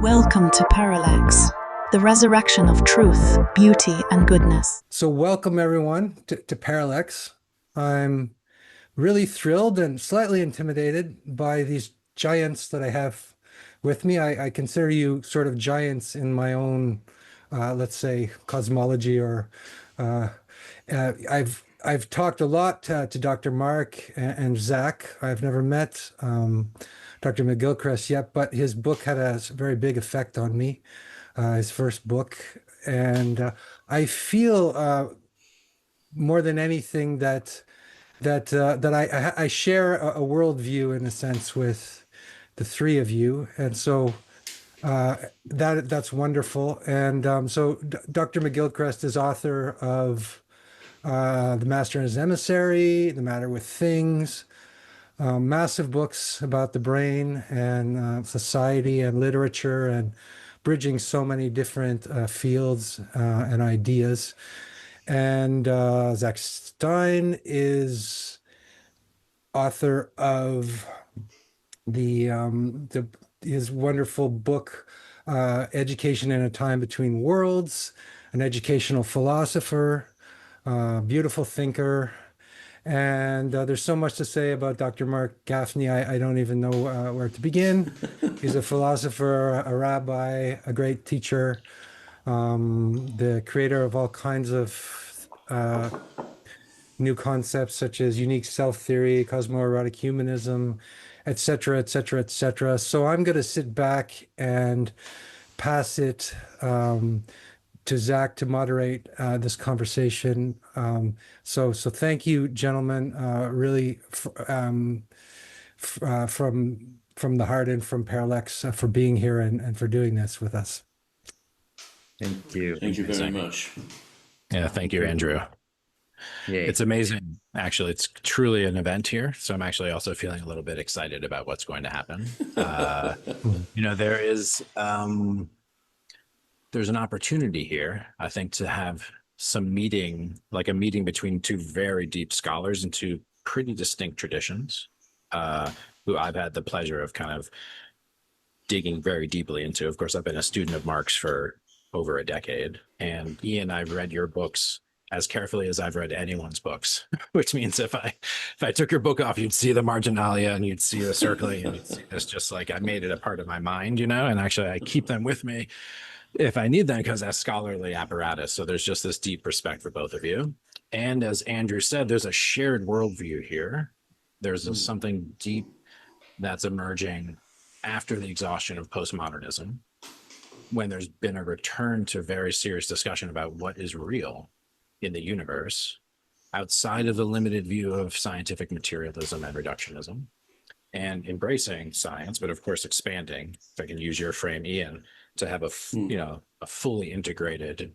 Welcome to Parallax, the resurrection of truth, beauty, and goodness. So welcome everyone to Parallax. I'm really thrilled and slightly intimidated by these giants that I have with me. I consider you sort of giants in my own, let's say, cosmology. Or I've talked a lot to Dr. Marc and Zak. I've never met Dr. McGilchrist yet, but his book had a very big effect on me. His first book, and I feel more than anything that I share a worldview in a sense with the three of you, and so that's wonderful. And Dr. McGilchrist is author of The Master and His Emissary, The Matter with Things, massive books about the brain and society and literature, and bridging so many different fields and ideas. And Zak Stein is author of his wonderful book, Education in a Time Between Worlds, an educational philosopher, beautiful thinker. And there's so much to say about Dr. Marc Gafni. I don't even know where to begin. He's a philosopher, a rabbi, a great teacher, the creator of all kinds of new concepts such as unique self-theory, cosmo-erotic humanism, etc., etc., etc. So I'm going to sit back and pass it to Zak to moderate this conversation. So thank you, gentlemen, really from the heart and from Parallax for being here and for doing this with us. Thank you. Thank you very much. Yeah, thank you, Andrew. Yeah. It's amazing. Actually, it's truly an event here. So I'm actually also feeling a little bit excited about what's going to happen. There is there's an opportunity here, I think, to have some meeting, like a meeting between two very deep scholars and two pretty distinct traditions, who I've had the pleasure of kind of digging very deeply into. Of course, I've been a student of Marc's for over a decade. And Iain, I've read your books as carefully as I've read anyone's books, which means if I took your book off, you'd see the marginalia and you'd see the circling and you'd see this, just like I made it a part of my mind, and actually I keep them with me if I need them because that's scholarly apparatus. So there's just this deep respect for both of you. And as Andrew said, there's a shared worldview here. There's something deep that's emerging after the exhaustion of postmodernism, when there's been a return to very serious discussion about what is real in the universe outside of the limited view of scientific materialism and reductionism, and embracing science, but of course expanding, if I can use your frame, Iain, to have a fully integrated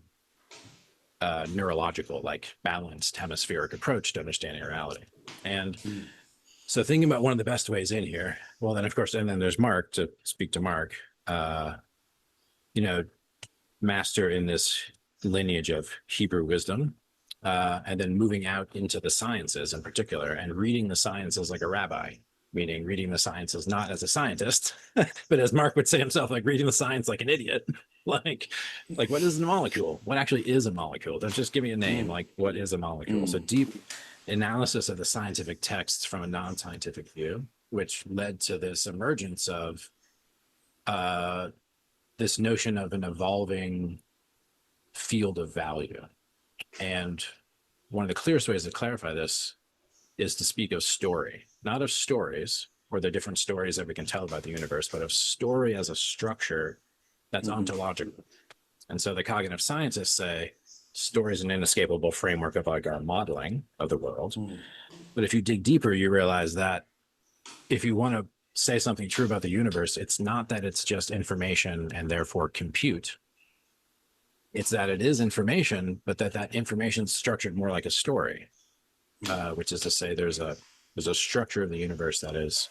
neurological, like balanced hemispheric approach to understanding reality. And so thinking about one of the best ways in here, well, then of course, and then there's Marc, to speak to Marc, master in this lineage of Hebrew wisdom, and then moving out into the sciences in particular, and reading the sciences like a rabbi, meaning reading the sciences not as a scientist, but as Marc would say himself, like reading the science like an idiot. like what is a molecule? What actually is a molecule? Don't just give me a name. Like, what is a molecule? So deep analysis of the scientific texts from a non-scientific view, which led to this emergence of this notion of an evolving field of value. And one of the clearest ways to clarify this is to speak of story, not of stories or the different stories that we can tell about the universe, but of story as a structure that's ontological. And so the cognitive scientists say story is an inescapable framework of like our modeling of the world. But if you dig deeper, you realize that if you want to say something true about the universe, it's not that it's just information and therefore compute. It's that it is information, but that information is structured more like a story, which is to say there's a structure of the universe that is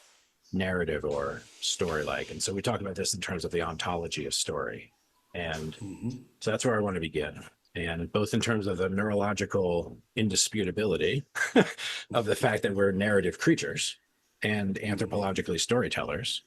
narrative or story-like. And so we talk about this in terms of the ontology of story. And so that's where I want to begin. And both in terms of the neurological indisputability of the fact that we're narrative creatures and anthropologically storytellers,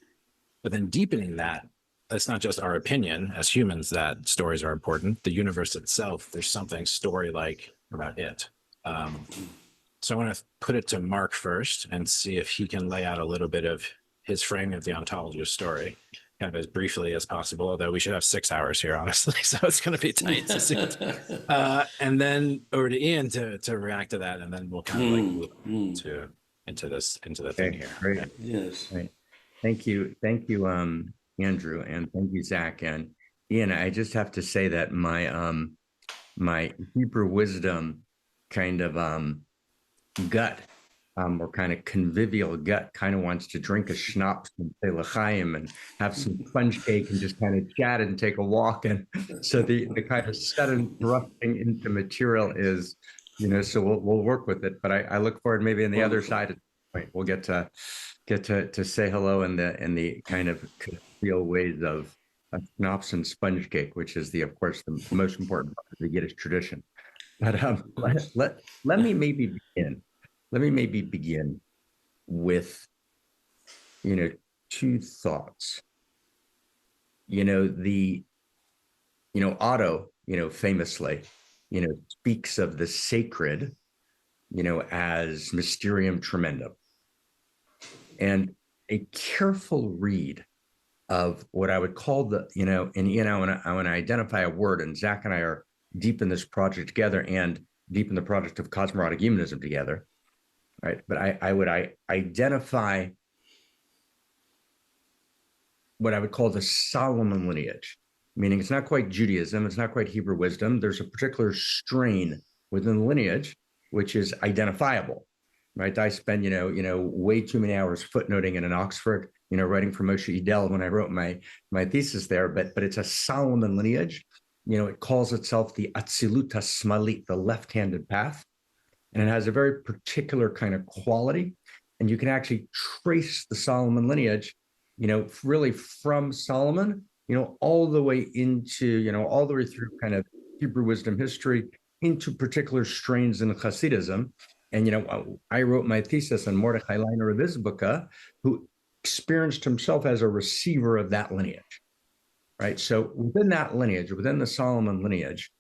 but then deepening that it's not just our opinion as humans that stories are important. The universe itself, there's something story-like about it. So I want to put it to Marc first and see if he can lay out a little bit of his framing of the ontology of story, kind of as briefly as possible, although we should have 6 hours here, honestly, so it's going to be tight to see. And then over to Iain to react to that, and then we'll kind of like move into the thing here. Great. Okay. Yes. Right. Thank you, Andrew, and thank you, Zach and Iain. I just have to say that my Hebrew wisdom kind of gut, or kind of convivial gut, kind of wants to drink a schnapps and say l'chaim and have some sponge cake and just kind of chat and take a walk. And so the kind of sudden thrusting into material is, so we'll work with it. But I look forward, maybe on the other side of the point, we'll get to say hello in the kind of convivial ways of schnapps and sponge cake, which is of course the most important part of the Yiddish tradition. But let me maybe begin. Let me maybe begin with, two thoughts. Otto, famously, speaks of the sacred, as mysterium tremendum. And a careful read of what I would call the, I want to identify a word, and Zach and I are deep in this project together and deep in the project of cosmo-erotic humanism together, right? But I would identify what I would call the Solomon lineage, meaning it's not quite Judaism, it's not quite Hebrew wisdom. There's a particular strain within the lineage which is identifiable, right? I spend, way too many hours footnoting in Oxford, writing for Moshe Idel when I wrote my thesis there, but it's a Solomon lineage. It calls itself the Atziluta Smalit, the left-handed path. And it has a very particular kind of quality. And you can actually trace the Solomon lineage, really from Solomon, all the way into, all the way through kind of Hebrew wisdom history into particular strains in Hasidism. And, I wrote my thesis on Mordechai Leiner of Izbuka, who experienced himself as a receiver of that lineage. Right. So within that lineage, within the Solomon lineage,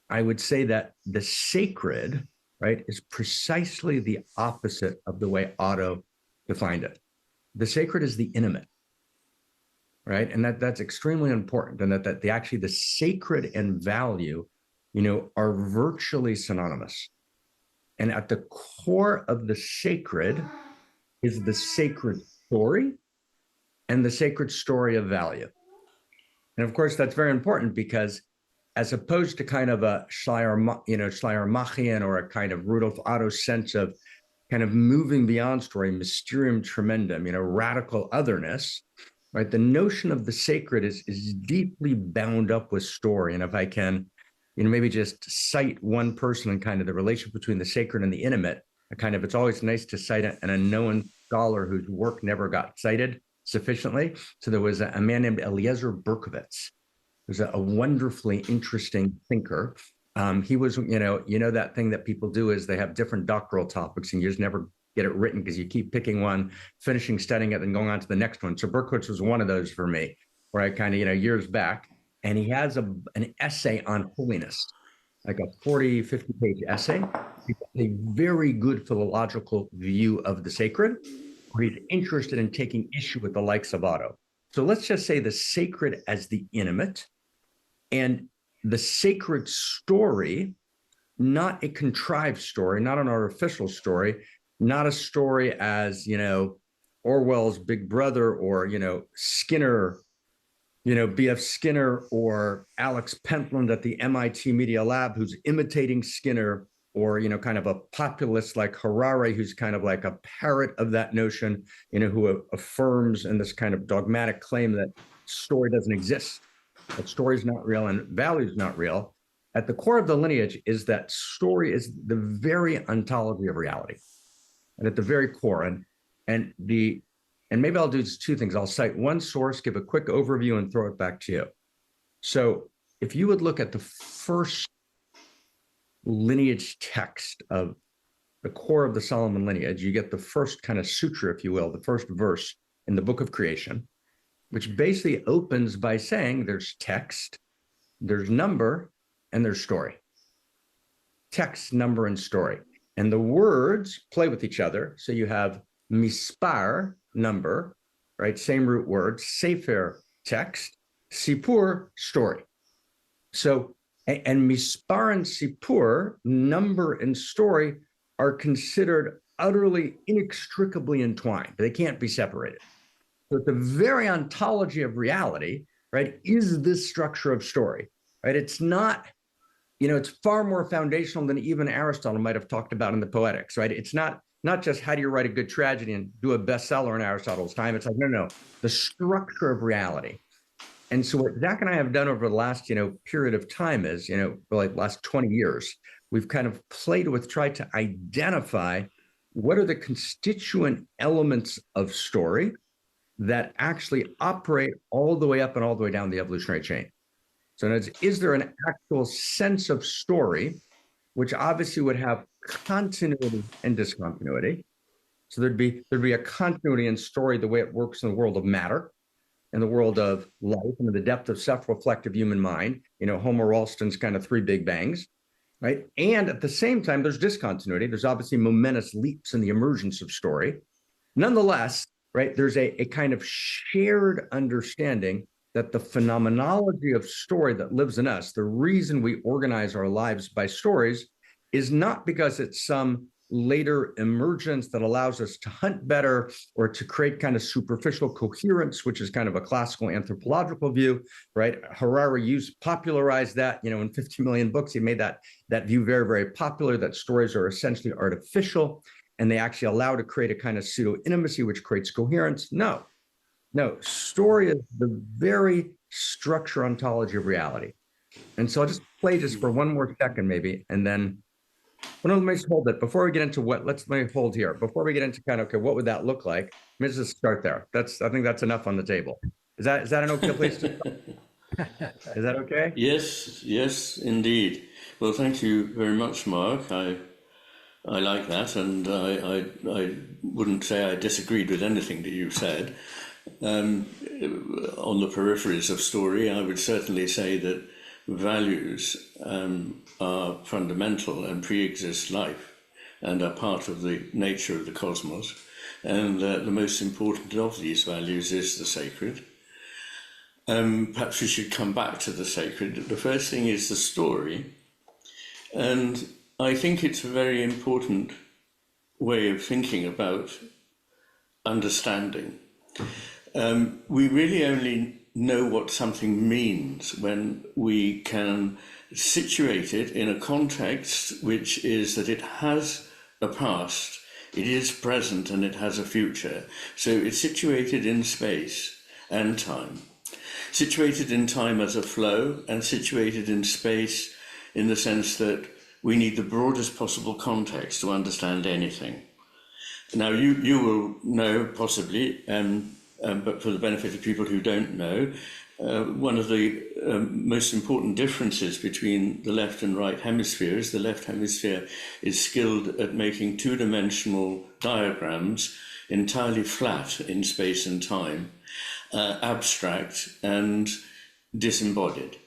I would say that the sacred, right, is precisely the opposite of the way Otto defined it. The sacred is the intimate, right? And that's extremely important. And that the sacred and value, are virtually synonymous. And at the core of the sacred is the sacred story and the sacred story of value. And of course, that's very important because as opposed to kind of a Schleiermachian or a kind of Rudolf Otto sense of kind of moving beyond story, mysterium tremendum, radical otherness, right? The notion of the sacred is deeply bound up with story. And if I can, maybe just cite one person and kind of the relationship between the sacred and the intimate, it's always nice to cite an unknown scholar whose work never got cited sufficiently. So there was a man named Eliezer Berkovitz, who's a wonderfully interesting thinker. He was, that thing that people do is they have different doctoral topics and you just never get it written because you keep picking one, finishing studying it, and going on to the next one. So Berkovitz was one of those for me, where I kind of, years back, and he has an essay on holiness, like a 40, 50-page essay, a very good philological view of the sacred, where he's interested in taking issue with the likes of Otto. So let's just say the sacred as the intimate, and the sacred story, not a contrived story, not an artificial story, not a story as, Orwell's Big Brother or, Skinner, B.F. Skinner or Alex Pentland at the MIT Media Lab, who's imitating Skinner, or, kind of a populist like Harari, who's kind of like a parrot of that notion, who affirms in this kind of dogmatic claim that story doesn't exist, that story is not real and value is not real. At the core of the lineage is that story is the very ontology of reality. And at the very core, and maybe I'll do two things. I'll cite one source, give a quick overview, and throw it back to you. So if you would look at the first lineage text of the core of the Solomon lineage, you get the first kind of sutra, if you will, the first verse in the book of creation. which basically opens by saying there's text, there's number, and there's story. Text, number, and story. And the words play with each other. So you have mispar, number, right? Same root word, sefer, text, sipur, story. So, and mispar and sipur, number and story, are considered utterly inextricably entwined. They can't be separated. So the very ontology of reality, right, is this structure of story, right? It's not, it's far more foundational than even Aristotle might have talked about in the Poetics, right? It's not just how do you write a good tragedy and do a bestseller in Aristotle's time. It's like, no, the structure of reality. And so what Zach and I have done over the last, period of time is, like last 20 years, we've kind of played with, tried to identify what are the constituent elements of story that actually operate all the way up and all the way down the evolutionary chain. So is there an actual sense of story, which obviously would have continuity and discontinuity? So there'd be a continuity in story the way it works in the world of matter, in the world of life, and in the depth of self-reflective human mind, Homer Ralston's kind of three big bangs, right? And at the same time, there's discontinuity. There's obviously momentous leaps in the emergence of story. Nonetheless, right, there's a kind of shared understanding that the phenomenology of story that lives in us, the reason we organize our lives by stories, is not because it's some later emergence that allows us to hunt better or to create kind of superficial coherence, which is kind of a classical anthropological view, right? Harari popularized that, in 50 million books. He made that view very, very popular, that stories are essentially artificial and they actually allow to create a kind of pseudo-intimacy, which creates coherence. No, story is the very structure ontology of reality. And so I'll just play just for one more second maybe, and then let me just hold it before we get into let me hold here. Before we get into kind of, okay, what would that look like? Let me just start there. I think that's enough on the table. Is that an okay place to start? Is that okay? Yes, indeed. Well, thank you very much, Mark. I like that, and I wouldn't say I disagreed with anything that you said. On the peripheries of story, I would certainly say that values are fundamental and pre-exist life and are part of the nature of the cosmos. And the most important of these values is the sacred. Perhaps we should come back to the sacred. The first thing is the story. And I think it's a very important way of thinking about understanding. We really only know what something means when we can situate it in a context which is that it has a past, it is present, and it has a future. So it's situated in space and time. Situated in time as a flow, and situated in space in the sense that we need the broadest possible context to understand anything. Now, you will know, possibly, but for the benefit of people who don't know, one of the most important differences between the left and right hemispheres, the left hemisphere is skilled at making two-dimensional diagrams entirely flat in space and time, abstract and disembodied.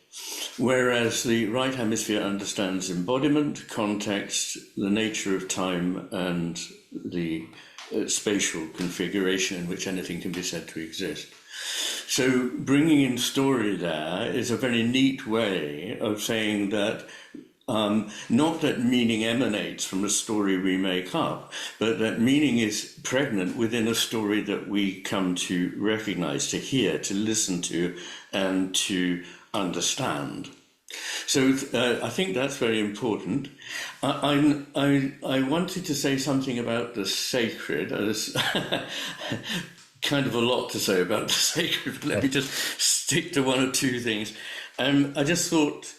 Whereas the right hemisphere understands embodiment, context, the nature of time, and the spatial configuration in which anything can be said to exist. So bringing in story there is a very neat way of saying that not that meaning emanates from a story we make up, but that meaning is pregnant within a story that we come to recognize, to hear, to listen to, and to understand. So I think that's very important. I wanted to say something about the sacred. There's kind of a lot to say about the sacred, but let me just stick to one or two things. I just thought,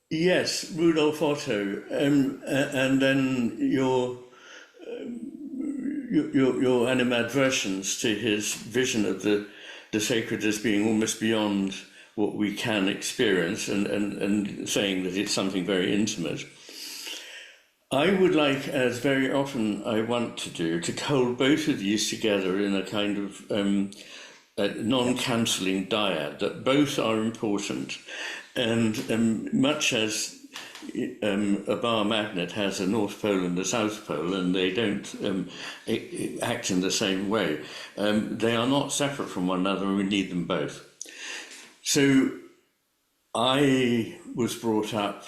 yes, Rudolf Otto, and then your animadversions to his vision of the sacred as being almost beyond what we can experience, and saying that it's something very intimate. I would like, as very often I want to do, to hold both of these together in a kind of a non-cancelling dyad, that both are important. And much as a bar magnet has a North Pole and a South Pole, and they don't act in the same way, they are not separate from one another, and we need them both. So I was brought up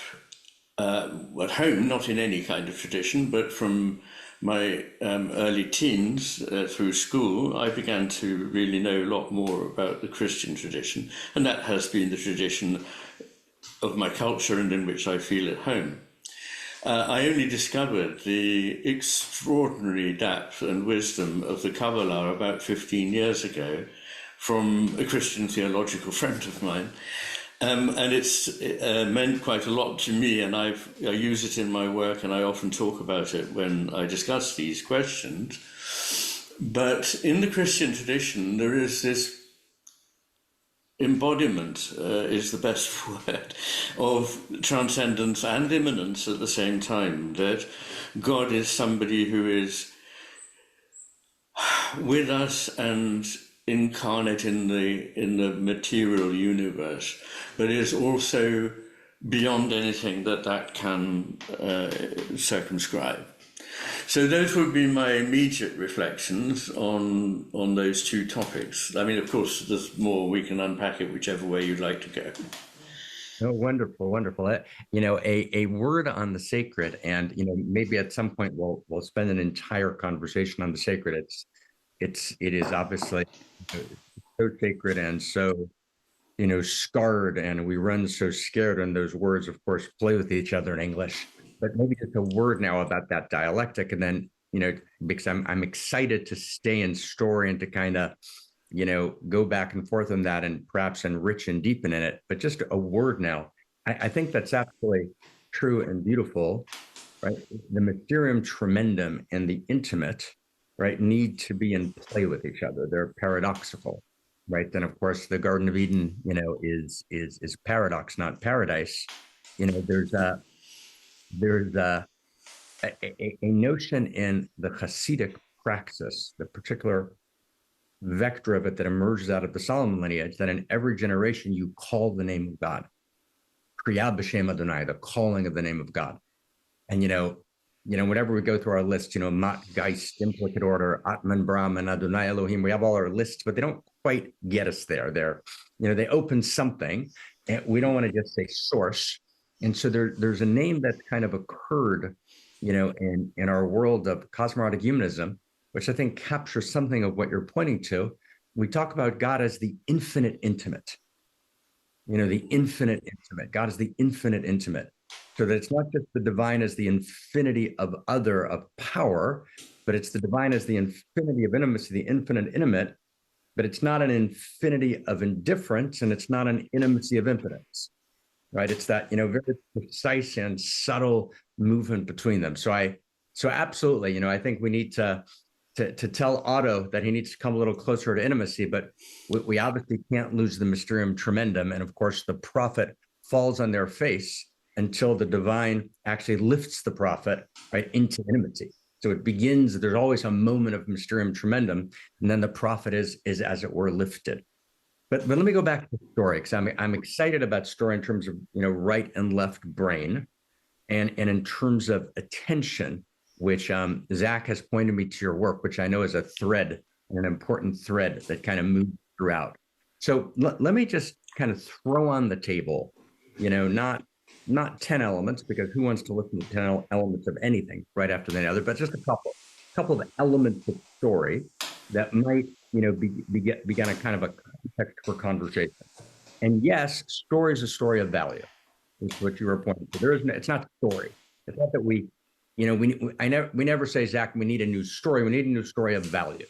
at home, not in any kind of tradition, but from my early teens through school, I began to really know a lot more about the Christian tradition, and that has been the tradition of my culture and in which I feel at home. I only discovered the extraordinary depth and wisdom of the Kabbalah about 15 years ago from a Christian theological friend of mine. And it's meant quite a lot to me, and I use it in my work, and I often talk about it when I discuss these questions. But in the Christian tradition, there is this embodiment, is the best word, of transcendence and immanence at the same time, that God is somebody who is with us and incarnate in the material universe, but is also beyond anything that can circumscribe. So those would be my immediate reflections on those two topics. I mean, of course, there's more. We can unpack it whichever way you'd like to go. Oh, wonderful, wonderful. You know, a word on the sacred, and you know, maybe at some point we'll spend an entire conversation on the sacred. It is obviously so sacred and so, you know, scarred, and we run so scared, and those words, of course, play with each other in English. But maybe just a word now about that dialectic, and then, you know, because I'm excited to stay in story and to kind of, you know, go back and forth on that and perhaps enrich and deepen in it. But just a word now, I think that's absolutely true and beautiful, right? The mysterium tremendum and the intimate, right, need to be in play with each other. They're paradoxical, right? Then, of course, the Garden of Eden, you know, is paradox, not paradise. You know, there's a notion in the Hasidic praxis, the particular vector of it that emerges out of the Solomon lineage, that in every generation you call the name of God. Kriya b'shem Adonai, the calling of the name of God. And, you know, whenever we go through our list, you know, Mat, Geist, implicate order, Atman, Brahman, Adonai, Elohim, we have all our lists, but they don't quite get us there. They're, you know, they open something, and we don't want to just say source. And so there's a name that kind of occurred, you know, in our world of cosmo-erotic humanism, which I think captures something of what you're pointing to. We talk about God as the infinite intimate, you know, the infinite intimate. God is the infinite intimate. So that it's not just the divine as the infinity of power, but it's the divine as the infinity of intimacy, the infinite intimate, but it's not an infinity of indifference, and it's not an intimacy of impotence, right? It's that, you know, very precise and subtle movement between them. So absolutely, you know, I think we need to tell Otto that he needs to come a little closer to intimacy, but we obviously can't lose the mysterium tremendum. And of course, the prophet falls on their face until the divine actually lifts the prophet, right, into intimacy. So it begins, there's always a moment of mysterium tremendum, and then the prophet is as it were lifted. But let me go back to the story, because I'm excited about story in terms of, you know, right and left brain, and in terms of attention, which Zak has pointed me to your work, which I know is a thread, and an important thread that kind of moves throughout. So let me just kind of throw on the table, you know, not 10 elements, because who wants to listen to 10 elements of anything right after the other, but just a couple of elements of story that might, you know, begin a kind of a context for conversation. And yes, story is a story of value, is what you were pointing to. It's not story. It's not that we, you know, we never say, Zak, we need a new story. We need a new story of value,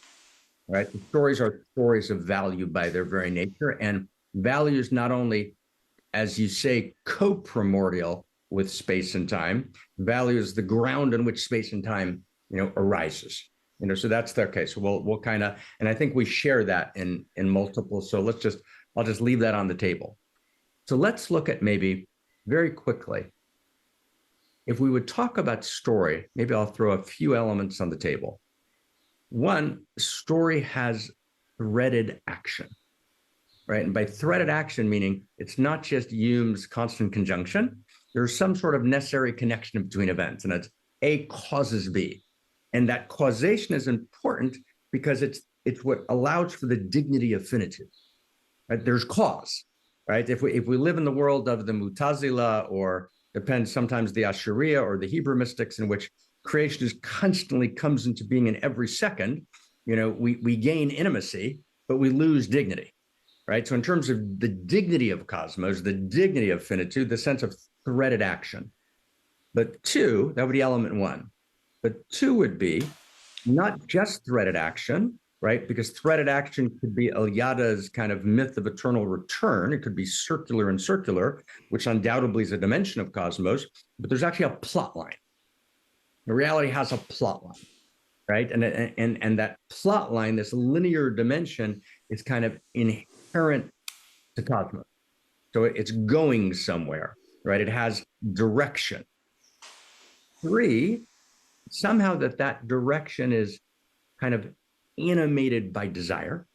right? The stories are stories of value by their very nature, and value is not only, as you say, co-primordial with space and time. Value is the ground on which space and time, you know, arises. You know, so that's their case. So we'll kind of, and I think we share that in multiple. So I'll just leave that on the table. So let's look at maybe very quickly if we would talk about story, maybe I'll throw a few elements on the table. One, story has threaded action, right? And by threaded action, meaning it's not just Hume's constant conjunction. There's some sort of necessary connection between events, and it's A causes B. And that causation is important because it's what allows for the dignity of finitude, right? There's cause, right? If we live in the world of the Mutazila, or depends sometimes the Asharia or the Hebrew mystics, in which creation is constantly comes into being in every second, we gain intimacy, but we lose dignity, right? So in terms of the dignity of cosmos, the dignity of finitude, the sense of threaded action. But two, that would be element one. But two would be not just threaded action, right? Because threaded action could be Eliada's kind of myth of eternal return. It could be circular and circular, which undoubtedly is a dimension of cosmos, but there's actually a plot line. The reality has a plot line, right? And that plot line, this linear dimension, is kind of inherent to cosmos. So it's going somewhere, right? It has direction. Three, somehow that direction is kind of animated by desire.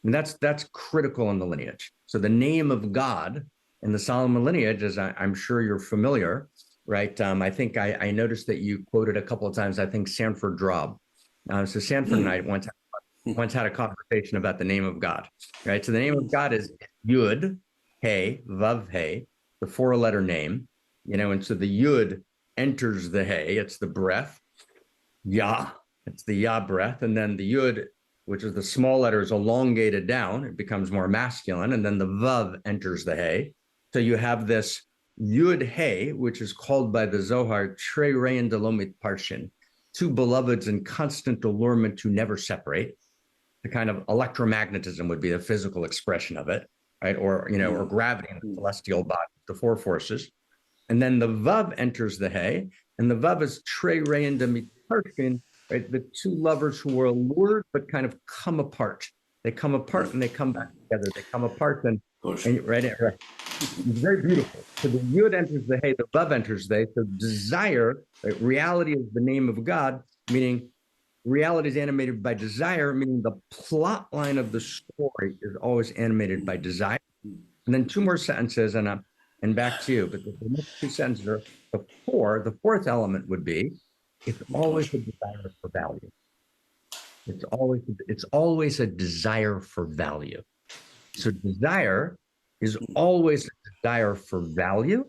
And that's critical in the lineage. So the name of God in the Solomon lineage, as I'm sure you're familiar, right? I think I noticed that you quoted a couple of times, I think Sanford Drob. So Sanford and I once had a conversation about the name of God, right? So the name of God is Yud, He, Vav, He, the four-letter name, and so the Yud enters the He, it's the breath, Yah, it's the Yah breath, and then the Yud, which is the small letter, is elongated down, it becomes more masculine, and then the Vav enters the He. So you have this Yud He, which is called by the Zohar, Trei Rein Delomit Parshin, two beloveds in constant allurement to never separate. The kind of electromagnetism would be the physical expression of it, right? Or gravity in the celestial body, the four forces. And then the Vav enters the He, and the Vav is Trei Rein Demit Parshin, right? The two lovers who are allured but kind of come apart. They come apart and they come back together. They come apart and right. It's very beautiful. So the Yud enters the He, the Vav enters the He. So desire, right? Reality is the name of God, meaning reality is animated by desire, meaning the plot line of the story is always animated by desire. And then two more sentences, and back to you. But the next two sentences are the fourth element would be, it's always a desire for value. It's always a desire for value. So desire is always a desire for value,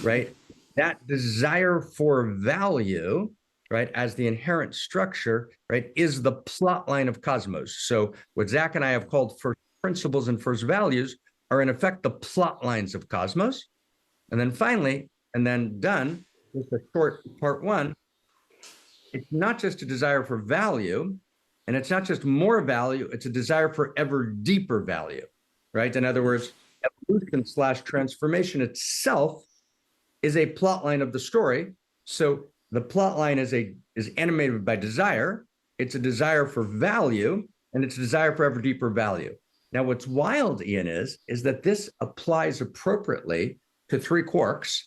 right? That desire for value, right, as the inherent structure, right, is the plot line of cosmos. So what Zak and I have called first principles and first values are in effect the plot lines of cosmos. And then finally, and then done with the short part one, it's not just a desire for value, and it's not just more value, it's a desire for ever deeper value, right? In other words, evolution / transformation itself is a plot line of the story. So the plot line is animated by desire. It's a desire for value, and it's a desire for ever deeper value. Now, what's wild, Iain, is that this applies appropriately to three quarks.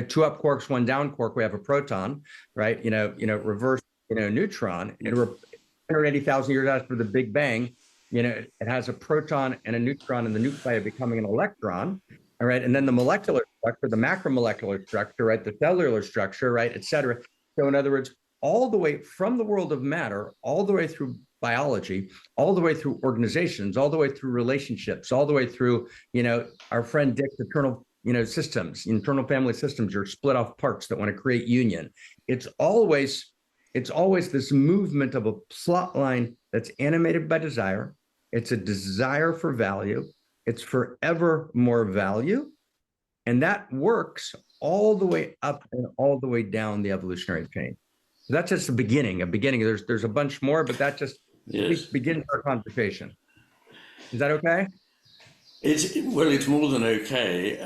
Two up quarks, one down quark. We have a proton, right? Reverse, neutron. And 180,000 years after the Big Bang, it has a proton and a neutron in the nuclei becoming an electron. All right, and then the molecular structure, the macromolecular structure, right, the cellular structure, right, et cetera. So in other words, all the way from the world of matter, all the way through biology, all the way through organizations, all the way through relationships, all the way through, our friend Dick's eternal, systems, internal family systems, your split off parts that want to create union. It's always this movement of a plot line that's animated by desire. It's a desire for value. It's forever more value. And that works all the way up and all the way down the evolutionary chain. So that's just the beginning. There's a bunch more, but that just begins our conversation. Is that okay? It's more than okay.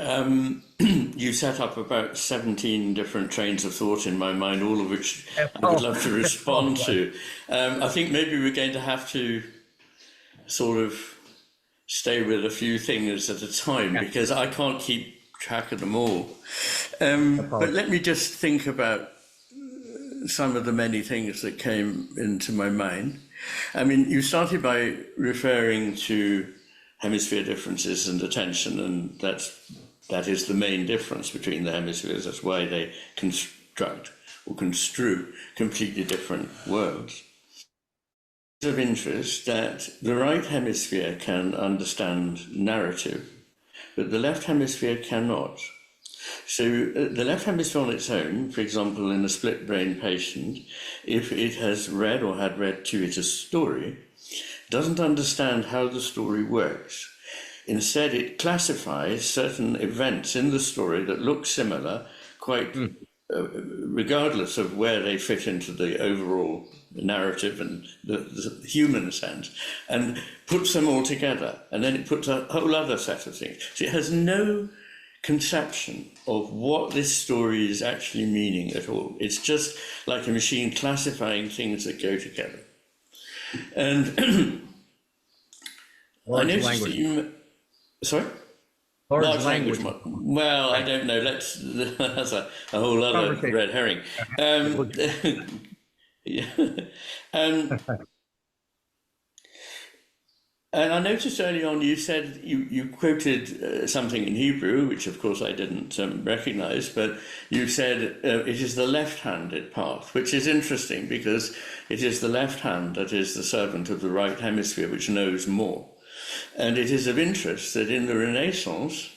You set up about 17 different trains of thought in my mind, all of which I would love to respond to. I think maybe we're going to have to sort of stay with a few things at a time, because I can't keep track of them all. But let me just think about some of the many things that came into my mind. I mean, you started by referring to hemisphere differences and attention, and that is the main difference between the hemispheres. That's why they construct or construe completely different worlds. It's of interest that the right hemisphere can understand narrative, but the left hemisphere cannot. So the left hemisphere on its own, for example, in a split brain patient, if it has read or had read to it a story, doesn't understand how the story works. Instead, it classifies certain events in the story that look similar, quite regardless of where they fit into the overall narrative and the human sense, and puts them all together. And then it puts a whole other set of things. So it has no conception of what this story is actually meaning at all. It's just like a machine classifying things that go together. And I noticed that you... Sorry? Large language model. Well, I don't know. That's a whole other red herring. Yeah. And I noticed early on you said you quoted something in Hebrew, which of course I didn't recognize, but you said it is the left-handed path, which is interesting because it is the left hand that is the servant of the right hemisphere, which knows more. And it is of interest that in the Renaissance,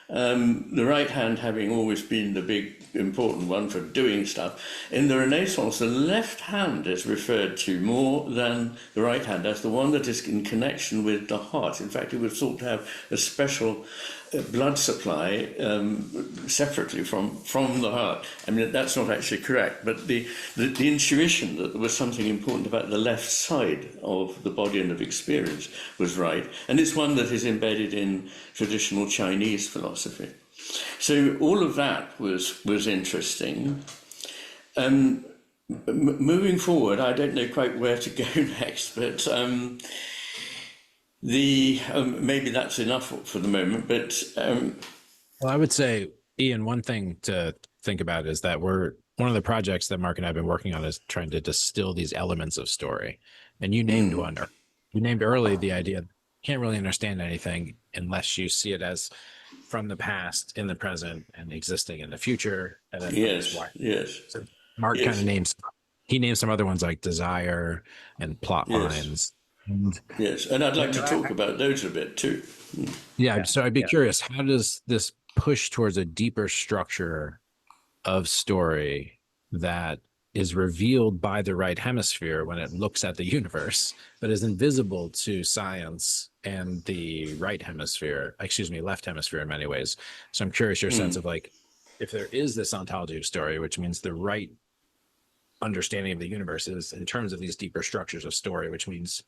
the right hand having always been the big important one for doing stuff, in the Renaissance, the left hand is referred to more than the right hand as the one that is in connection with the heart. In fact, it was thought to have a special blood supply separately from the heart. I mean, that's not actually correct, but the intuition that there was something important about the left side of the body and of experience was right, and it's one that is embedded in traditional Chinese philosophy. So all of that was interesting. Moving forward, I don't know quite where to go next, but maybe that's enough for the moment. But well, I would say, Ian, one thing to think about is that one of the projects that Mark and I have been working on is trying to distill these elements of story. And you named one. You named early the idea you can't really understand anything unless you see it as from the past, in the present, and existing in the future. And then yes. So Mark kind of names some other ones like desire and plot lines. Yes, and I'd like to talk about those a bit too. Yeah, so I'd be curious, how does this push towards a deeper structure of story that is revealed by the right hemisphere when it looks at the universe, but is invisible to science and the left hemisphere in many ways? So I'm curious your sense of, like, if there is this ontology of story, which means the right understanding of the universe is in terms of these deeper structures of story, which means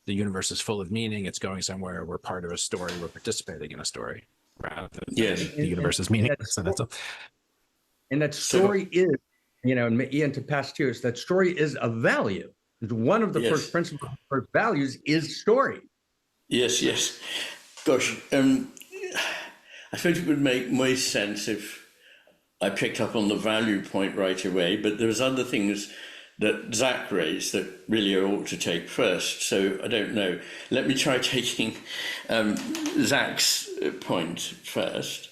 the universe is full of meaning, it's going somewhere, we're part of a story, we're participating in a story, rather than the universe is meaningless. And that story is, Ian, to past years, that story is a value. One of the first principles for values is story. Yes. Gosh, I suppose it would make most sense if I picked up on the value point right away, but there's other things that Zak raised that really ought to take first. So I don't know. Let me try taking Zak's point first.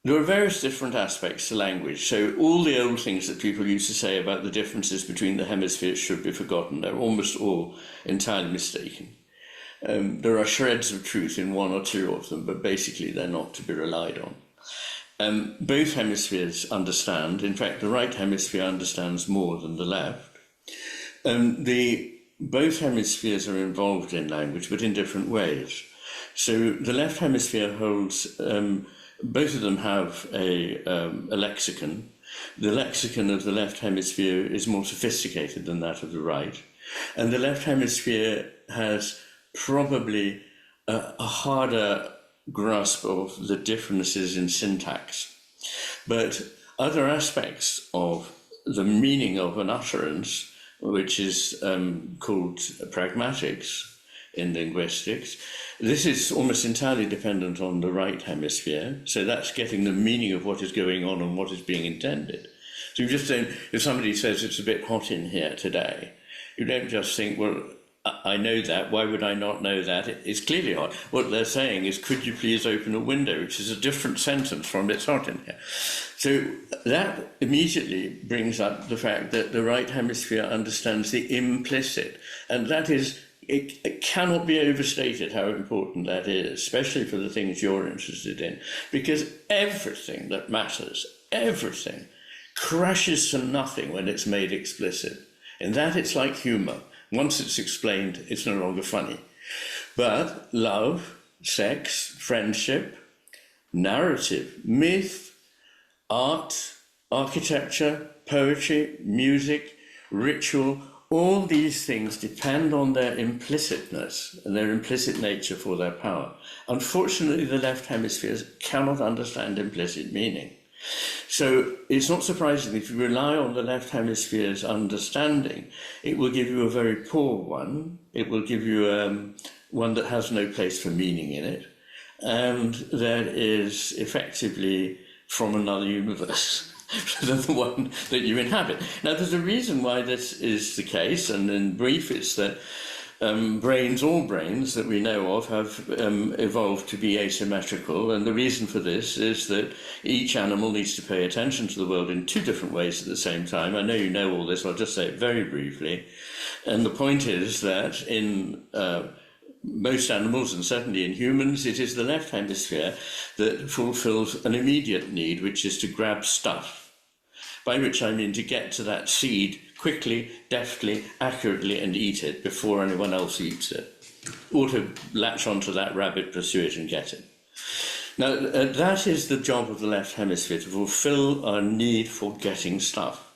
There are various different aspects to language. So all the old things that people used to say about the differences between the hemispheres should be forgotten. They're almost all entirely mistaken. There are shreds of truth in one or two of them, but basically they're not to be relied on. Both hemispheres understand. In fact, the right hemisphere understands more than the left. Both hemispheres are involved in language, but in different ways. So the left hemisphere holds... both of them have a lexicon. The lexicon of the left hemisphere is more sophisticated than that of the right. And the left hemisphere has probably a harder grasp of the differences in syntax. But other aspects of the meaning of an utterance, which is called pragmatics, in linguistics. This is almost entirely dependent on the right hemisphere, so that's getting the meaning of what is going on and what is being intended. So you just don't, if somebody says it's a bit hot in here today, you don't just think, well, I know that, why would I not know that? It's clearly hot. What they're saying is, could you please open a window, which is a different sentence from it's hot in here. So that immediately brings up the fact that the right hemisphere understands the implicit, and that is, it cannot be overstated how important that is, especially for the things you're interested in, because everything that matters, everything, crashes to nothing when it's made explicit. In that, it's like humor. Once it's explained, it's no longer funny. But love, sex, friendship, narrative, myth, art, architecture, poetry, music, ritual, all these things depend on their implicitness and their implicit nature for their power. Unfortunately, the left hemispheres cannot understand implicit meaning. So it's not surprising if you rely on the left hemisphere's understanding, it will give you a very poor one. It will give you one that has no place for meaning in it, and that is effectively from another universe than the one that you inhabit. Now, there's a reason why this is the case, and in brief, it's that all brains that we know of have evolved to be asymmetrical, and the reason for this is that each animal needs to pay attention to the world in two different ways at the same time. I know you know all this, I'll just say it very briefly. And the point is that in most animals, and certainly in humans, it is the left hemisphere that fulfills an immediate need, which is to grab stuff, by which I mean to get to that seed quickly, deftly, accurately, and eat it before anyone else eats it, or to latch onto that rabbit, pursue it, and get it. Now, that is the job of the left hemisphere, to fulfill our need for getting stuff.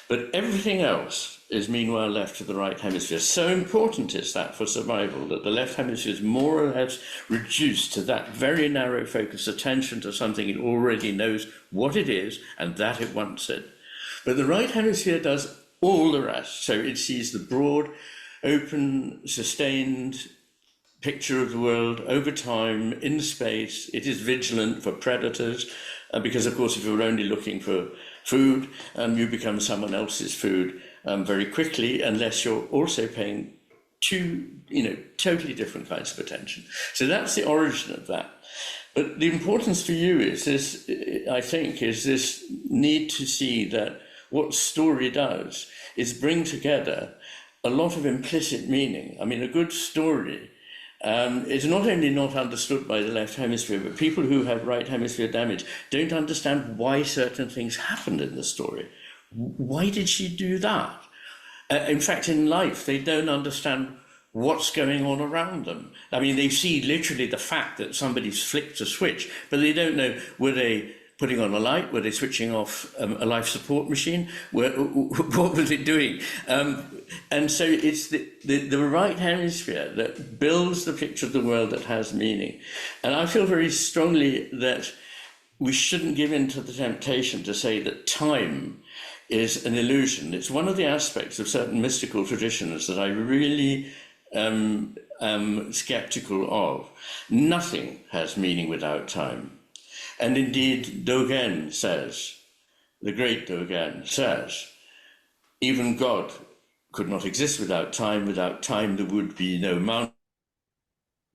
But everything else is meanwhile left to the right hemisphere. So important is that for survival, that the left hemisphere is more or less reduced to that very narrow focus, attention to something it already knows what it is and that it wants it. But the right hemisphere does all the rest. So it sees the broad, open, sustained picture of the world over time, in space. It is vigilant for predators, because, of course, if you're only looking for food, you become someone else's food very quickly, unless you're also paying two, totally different kinds of attention. So that's the origin of that. But the importance for you is this, I think, is this need to see that what story does is bring together a lot of implicit meaning. I mean, a good story is not only not understood by the left hemisphere, but people who have right hemisphere damage don't understand why certain things happened in the story. Why did she do that? In fact, in life, they don't understand what's going on around them. I mean, they see literally the fact that somebody's flicked a switch, but they don't know, were they putting on a light? Were they switching off a life support machine? What was it doing? And so it's the right hemisphere that builds the picture of the world that has meaning. And I feel very strongly that we shouldn't give in to the temptation to say that time is an illusion. It's one of the aspects of certain mystical traditions that I really am skeptical of. Nothing has meaning without time. And indeed, Dogen says, the great Dogen says, even God could not exist without time. Without time, there would be no mountain,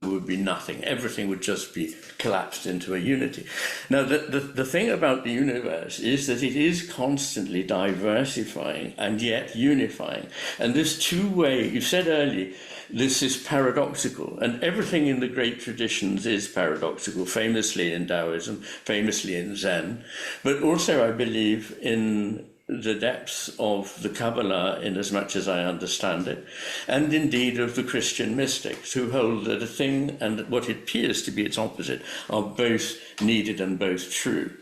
there would be nothing. Everything would just be collapsed into a unity. Now, the thing about the universe is that it is constantly diversifying and yet unifying. And this two-way, you said earlier, this is paradoxical, and everything in the great traditions is paradoxical, famously in Taoism, famously in Zen, but also, I believe, in the depths of the Kabbalah, in as much as I understand it, and indeed of the Christian mystics, who hold that a thing and what appears to be its opposite are both needed and both true.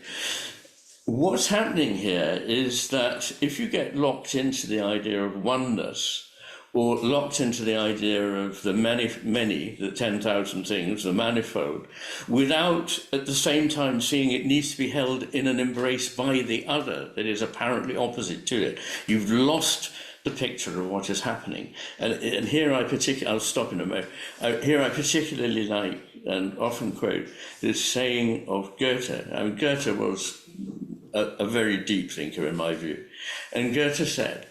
What's happening here is that if you get locked into the idea of oneness, or locked into the idea of the many, the 10,000 things, the manifold, without at the same time seeing it needs to be held in an embrace by the other that is apparently opposite to it, you've lost the picture of what is happening. And here I'll stop in a moment. Here I particularly like and often quote this saying of Goethe. I mean, Goethe was a very deep thinker in my view. And Goethe said,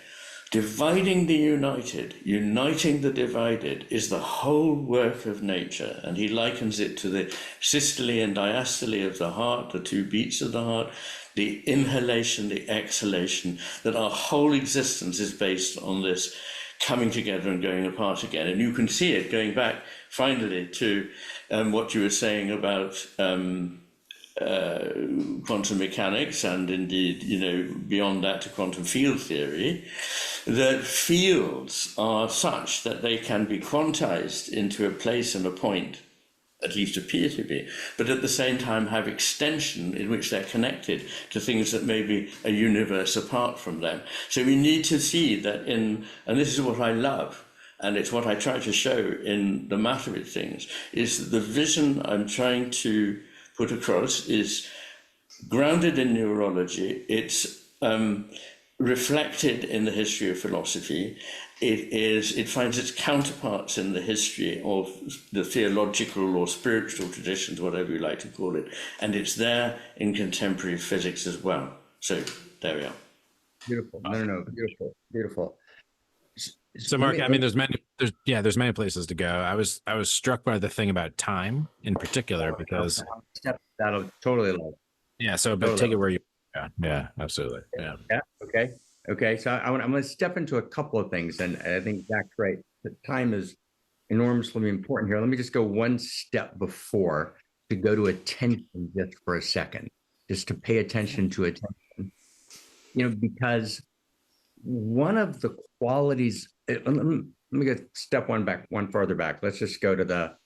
dividing the united, uniting the divided is the whole work of nature. And he likens it to the systole and diastole of the heart, the two beats of the heart, the inhalation, the exhalation, that our whole existence is based on this coming together and going apart again. And you can see it going back finally to what you were saying about quantum mechanics, and indeed, beyond that to quantum field theory, that fields are such that they can be quantized into a place and a point, at least appear to be, but at the same time have extension in which they're connected to things that may be a universe apart from them. So we need to see that and this is what I love, and it's what I try to show in the matter of things, is the vision I'm trying to put across is grounded in neurology. It's reflected in the history of philosophy. It finds its counterparts in the history of the theological or spiritual traditions, whatever you like to call it, and it's there in contemporary physics as well. So there we are. Beautiful. No, beautiful. So Mark, I mean, there's many places to go. I was struck by the thing about time in particular, because that'll totally love. Yeah. So, but take it where you. Yeah, absolutely. Yeah. Okay. So I'm going to step into a couple of things, and I think Zak's right. The time is enormously important here. Let me just go one step before to go to attention just for a second, just to pay attention to attention. Because one of the qualities. Let me get step one farther back. Let's just go to the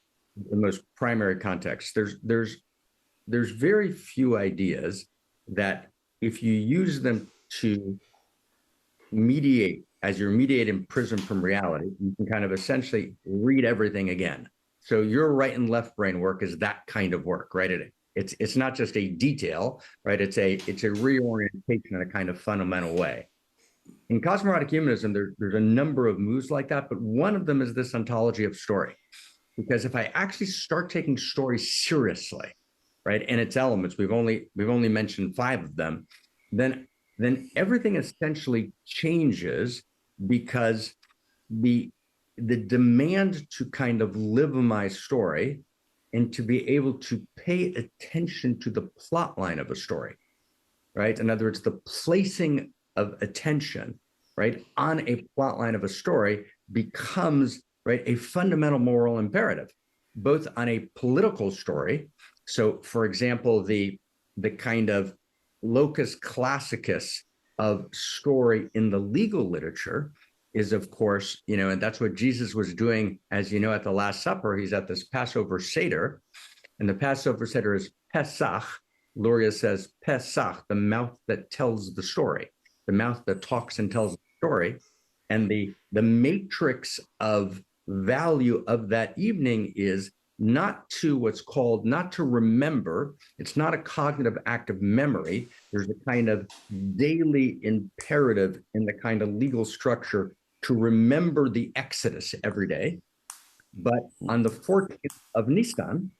most primary context. There's very few ideas that, if you use them to mediate, as you're mediating prism from reality, you can kind of essentially read everything again. So your right and left brain work is that kind of work, right? It's not just a detail, right? It's a reorientation in a kind of fundamental way. In cosmo-erotic humanism, there's a number of moves like that, but one of them is this ontology of story. Because if I actually start taking story seriously, right, and its elements, we've only mentioned 5 of them, then everything essentially changes, because the demand to kind of live my story and to be able to pay attention to the plot line of a story, right? In other words, the placing of attention, right, on a plot line of a story becomes, right, a fundamental moral imperative, both on a political story. So, for example, the kind of locus classicus of story in the legal literature is, of course, and that's what Jesus was doing, as you know, at the Last Supper. He's at this Passover Seder, and the Passover Seder is Pesach. Luria says Pesach, the mouth that tells the story, the mouth that talks and tells the story. And the matrix of value of that evening is not to remember. It's not a cognitive act of memory. There's a kind of daily imperative in the kind of legal structure to remember the Exodus every day. But on the 14th of Nisan,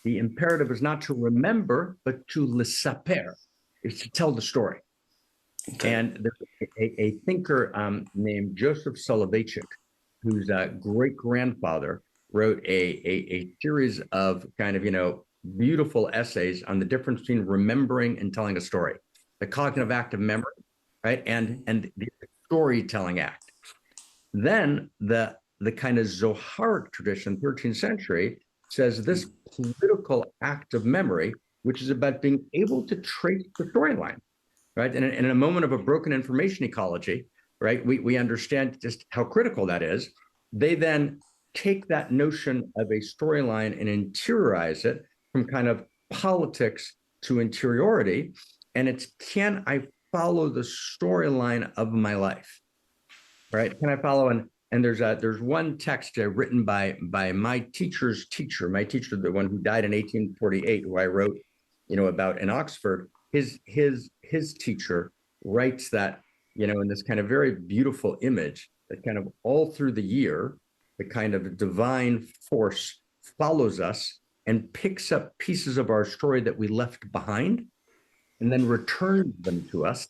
the imperative is not to remember, but to lesaper. It's to tell the story. Okay. And there's a thinker named Joseph Soloveitchik, whose great-grandfather wrote a series of kind of, beautiful essays on the difference between remembering and telling a story, the cognitive act of memory, right? And the storytelling act. Then the kind of Zoharic tradition, 13th century, says this political act of memory, which is about being able to trace the storyline, right? And in a moment of a broken information ecology, right, we understand just how critical that is. They then take that notion of a storyline and interiorize it from kind of politics to interiority. And it's, can I follow the storyline of my life, right? Can I follow? And there's one text written by my teacher's teacher, the one who died in 1848, who I wrote, about in Oxford. His teacher writes that in this kind of very beautiful image that kind of all through the year, the kind of divine force follows us and picks up pieces of our story that we left behind and then returns them to us,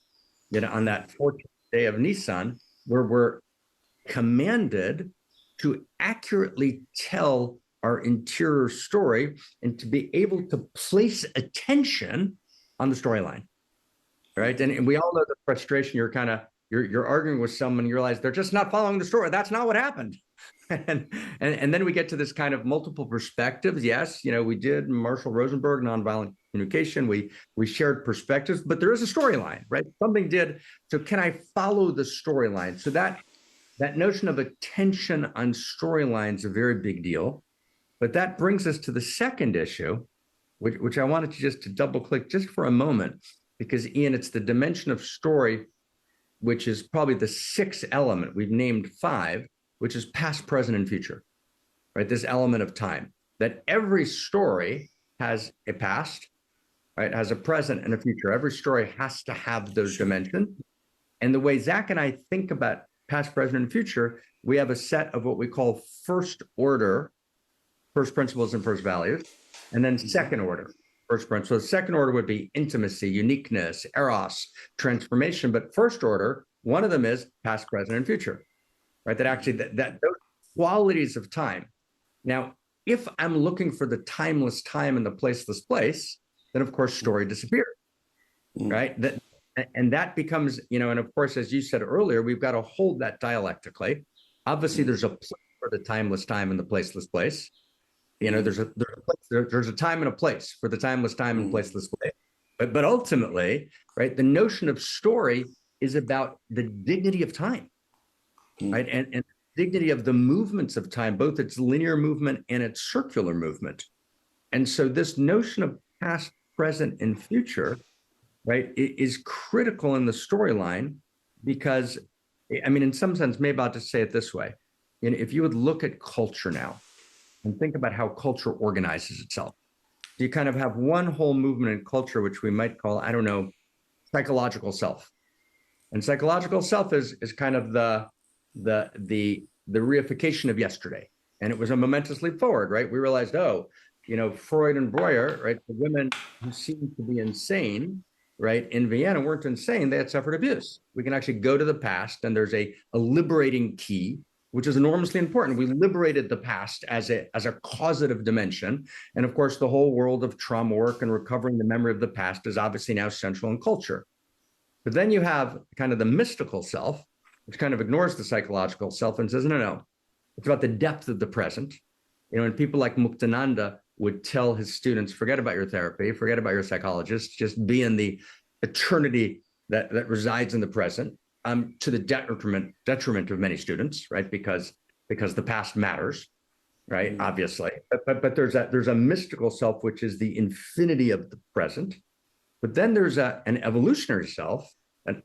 on that 14th day of Nisan, where we're commanded to accurately tell our interior story and to be able to place attention on the storyline, right? And we all know the frustration. You're arguing with someone, you realize they're just not following the story. That's not what happened. And then we get to this kind of multiple perspectives. Yes, we did Marshall Rosenberg, nonviolent communication. We shared perspectives, but there is a storyline, right? Something did. So can I follow the storyline? So that notion of attention on storyline is a very big deal. But that brings us to the second issue, which I wanted to double click just for a moment, because Iain, it's the dimension of story, which is probably the sixth element. We've named 5, which is past, present, and future, right? This element of time, that every story has a past, right? Has a present and a future. Every story has to have those dimensions. And the way Zak and I think about past, present, and future, we have a set of what we call first order, first principles and first values, and then second order, first principles. Second order would be intimacy, uniqueness, eros, transformation. But first order, one of them is past, present, and future, right? That actually, that those qualities of time. Now, if I'm looking for the timeless time and the placeless place, then of course story disappears, right? That becomes, and of course, as you said earlier, we've got to hold that dialectically. Obviously, there's a place for the timeless time and the placeless place. There's a time and a place for the timeless time and placeless place. But ultimately, right, the notion of story is about the dignity of time, right? And dignity of the movements of time, both its linear movement and its circular movement. And so this notion of past, present, and future, right, is critical in the storyline because, in some sense, maybe I'll just say it this way. If you would look at culture now and think about how culture organizes itself, you kind of have one whole movement in culture, which we might call, psychological self. And psychological self is kind of the reification of yesterday. And it was a momentous leap forward, right? We realized, Freud and Breuer, right? The women who seemed to be insane, right, in Vienna weren't insane. They had suffered abuse. We can actually go to the past, and there's a liberating key, which is enormously important. We liberated the past as a causative dimension. And of course, the whole world of trauma work and recovering the memory of the past is obviously now central in culture. But then you have kind of the mystical self, which kind of ignores the psychological self and says, no, it's about the depth of the present. And people like Muktananda would tell his students, forget about your therapy, forget about your psychologist, just be in the eternity that resides in the present. To the detriment of many students, right? Because the past matters, right? Obviously, but there's a mystical self, which is the infinity of the present. But then there's an evolutionary self, an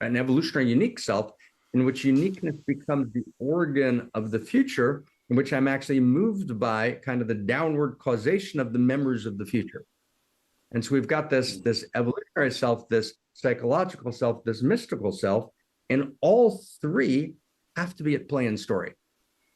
evolutionary unique self, in which uniqueness becomes the organ of the future, in which I'm actually moved by kind of the downward causation of the memories of the future. And so we've got this evolutionary self, this psychological self, this mystical self, and all three have to be at play in story.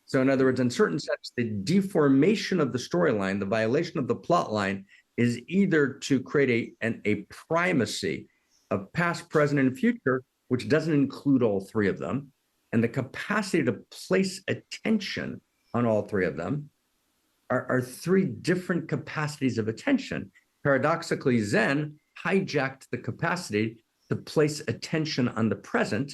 So in other words, in certain sense, the deformation of the storyline, the violation of the plot line, is either to create a primacy of past, present, and future, which doesn't include all three of them, and the capacity to place attention on all three of them are three different capacities of attention. Paradoxically, Zen hijacked the capacity to place attention on the present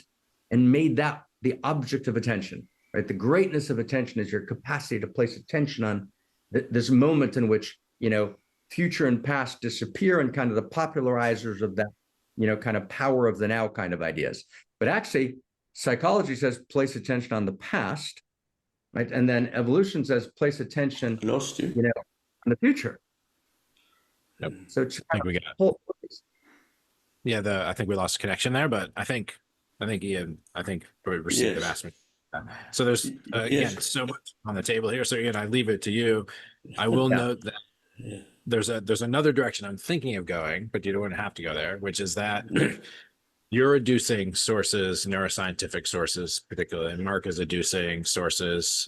and made that the object of attention, right? The greatness of attention is your capacity to place attention on this moment in which, future and past disappear, and kind of the popularizers of that, kind of power of the now kind of ideas. But actually, psychology says place attention on the past, right? And then evolution says place attention, on the future. Yep. So it's I think we got I think we lost connection there, but I think Iain, we received the vast majority. So there's again so much on the table here. So Iain, I leave it to you. I will note that there's another direction I'm thinking of going, but you don't have to go there, which is that you're adducing sources, neuroscientific sources, particularly, and Marc is adducing sources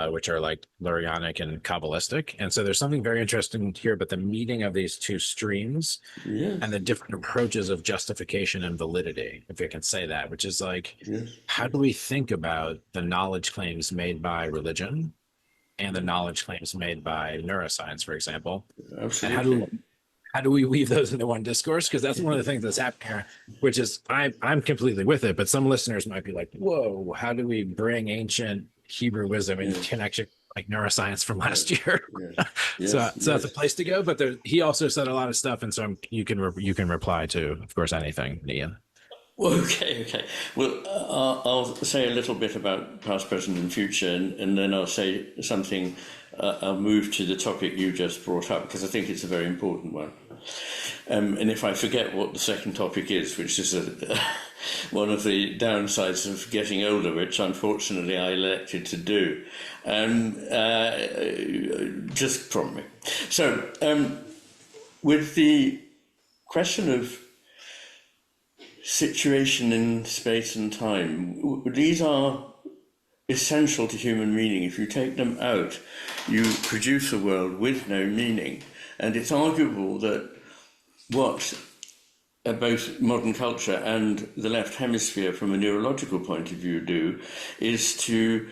which are like Lurianic and Kabbalistic. And so there's something very interesting here about the meeting of these two streams Yes. and the different approaches of justification and validity, if I can say that, which is like, Yes. how do we think about the knowledge claims made by religion and the knowledge claims made by neuroscience, for example? Absolutely. And how do we weave those into one discourse? Because that's one of the things that's happening here, which is I'm completely with it, but some listeners might be like, whoa, how do we bring ancient Hebrew wisdom into connection like neuroscience from last year? Yes. So Yes. that's a place to go. But he also said a lot of stuff, and so you can reply to, of course, anything, Iain. Okay. Well, I'll say a little bit about past, present, and future, and then I'll say something. I'll move to the topic you just brought up, because I think it's a very important one. And if I forget what the second topic is, which is one of the downsides of getting older, which unfortunately I elected to do, just prompt me. So, with the question of situation in space and time, these are essential to human meaning. If you take them out, you produce a world with no meaning. And it's arguable that what both modern culture and the left hemisphere from a neurological point of view do is to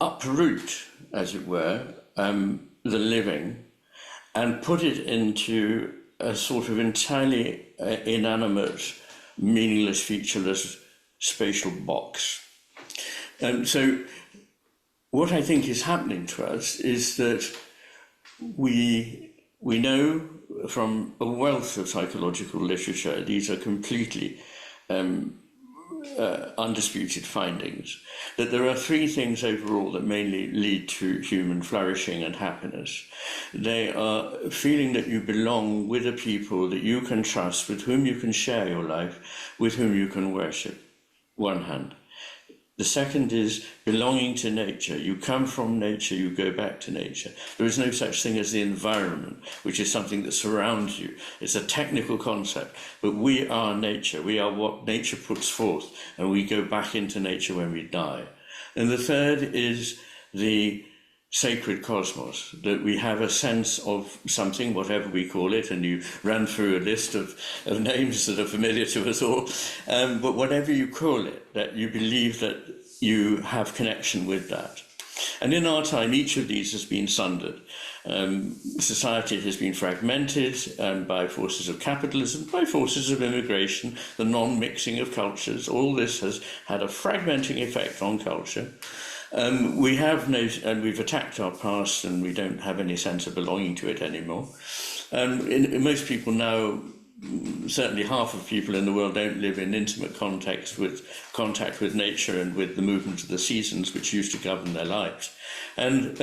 uproot, as it were, the living and put it into a sort of entirely inanimate, meaningless, featureless spatial box. So what I think is happening to us is that we know from a wealth of psychological literature, these are completely undisputed findings, that there are three things overall that mainly lead to human flourishing and happiness. They are feeling that you belong with a people that you can trust, with whom you can share your life, with whom you can worship, one hand. The second is belonging to nature. You come from nature, you go back to nature. There is no such thing as the environment, which is something that surrounds you. It's a technical concept, but we are nature. We are what nature puts forth, and we go back into nature when we die. And the third is the sacred cosmos, that we have a sense of something, whatever we call it, and you ran through a list of names that are familiar to us all, but whatever you call it, that you believe that you have connection with that. And in our time, each of these has been sundered. Society has been fragmented by forces of capitalism, by forces of immigration, the non-mixing of cultures. All this has had a fragmenting effect on culture. We have no, and we've attacked our past, and we don't have any sense of belonging to it anymore. Most people now, certainly half of people in the world, don't live in intimate contact with nature and with the movement of the seasons, which used to govern their lives. And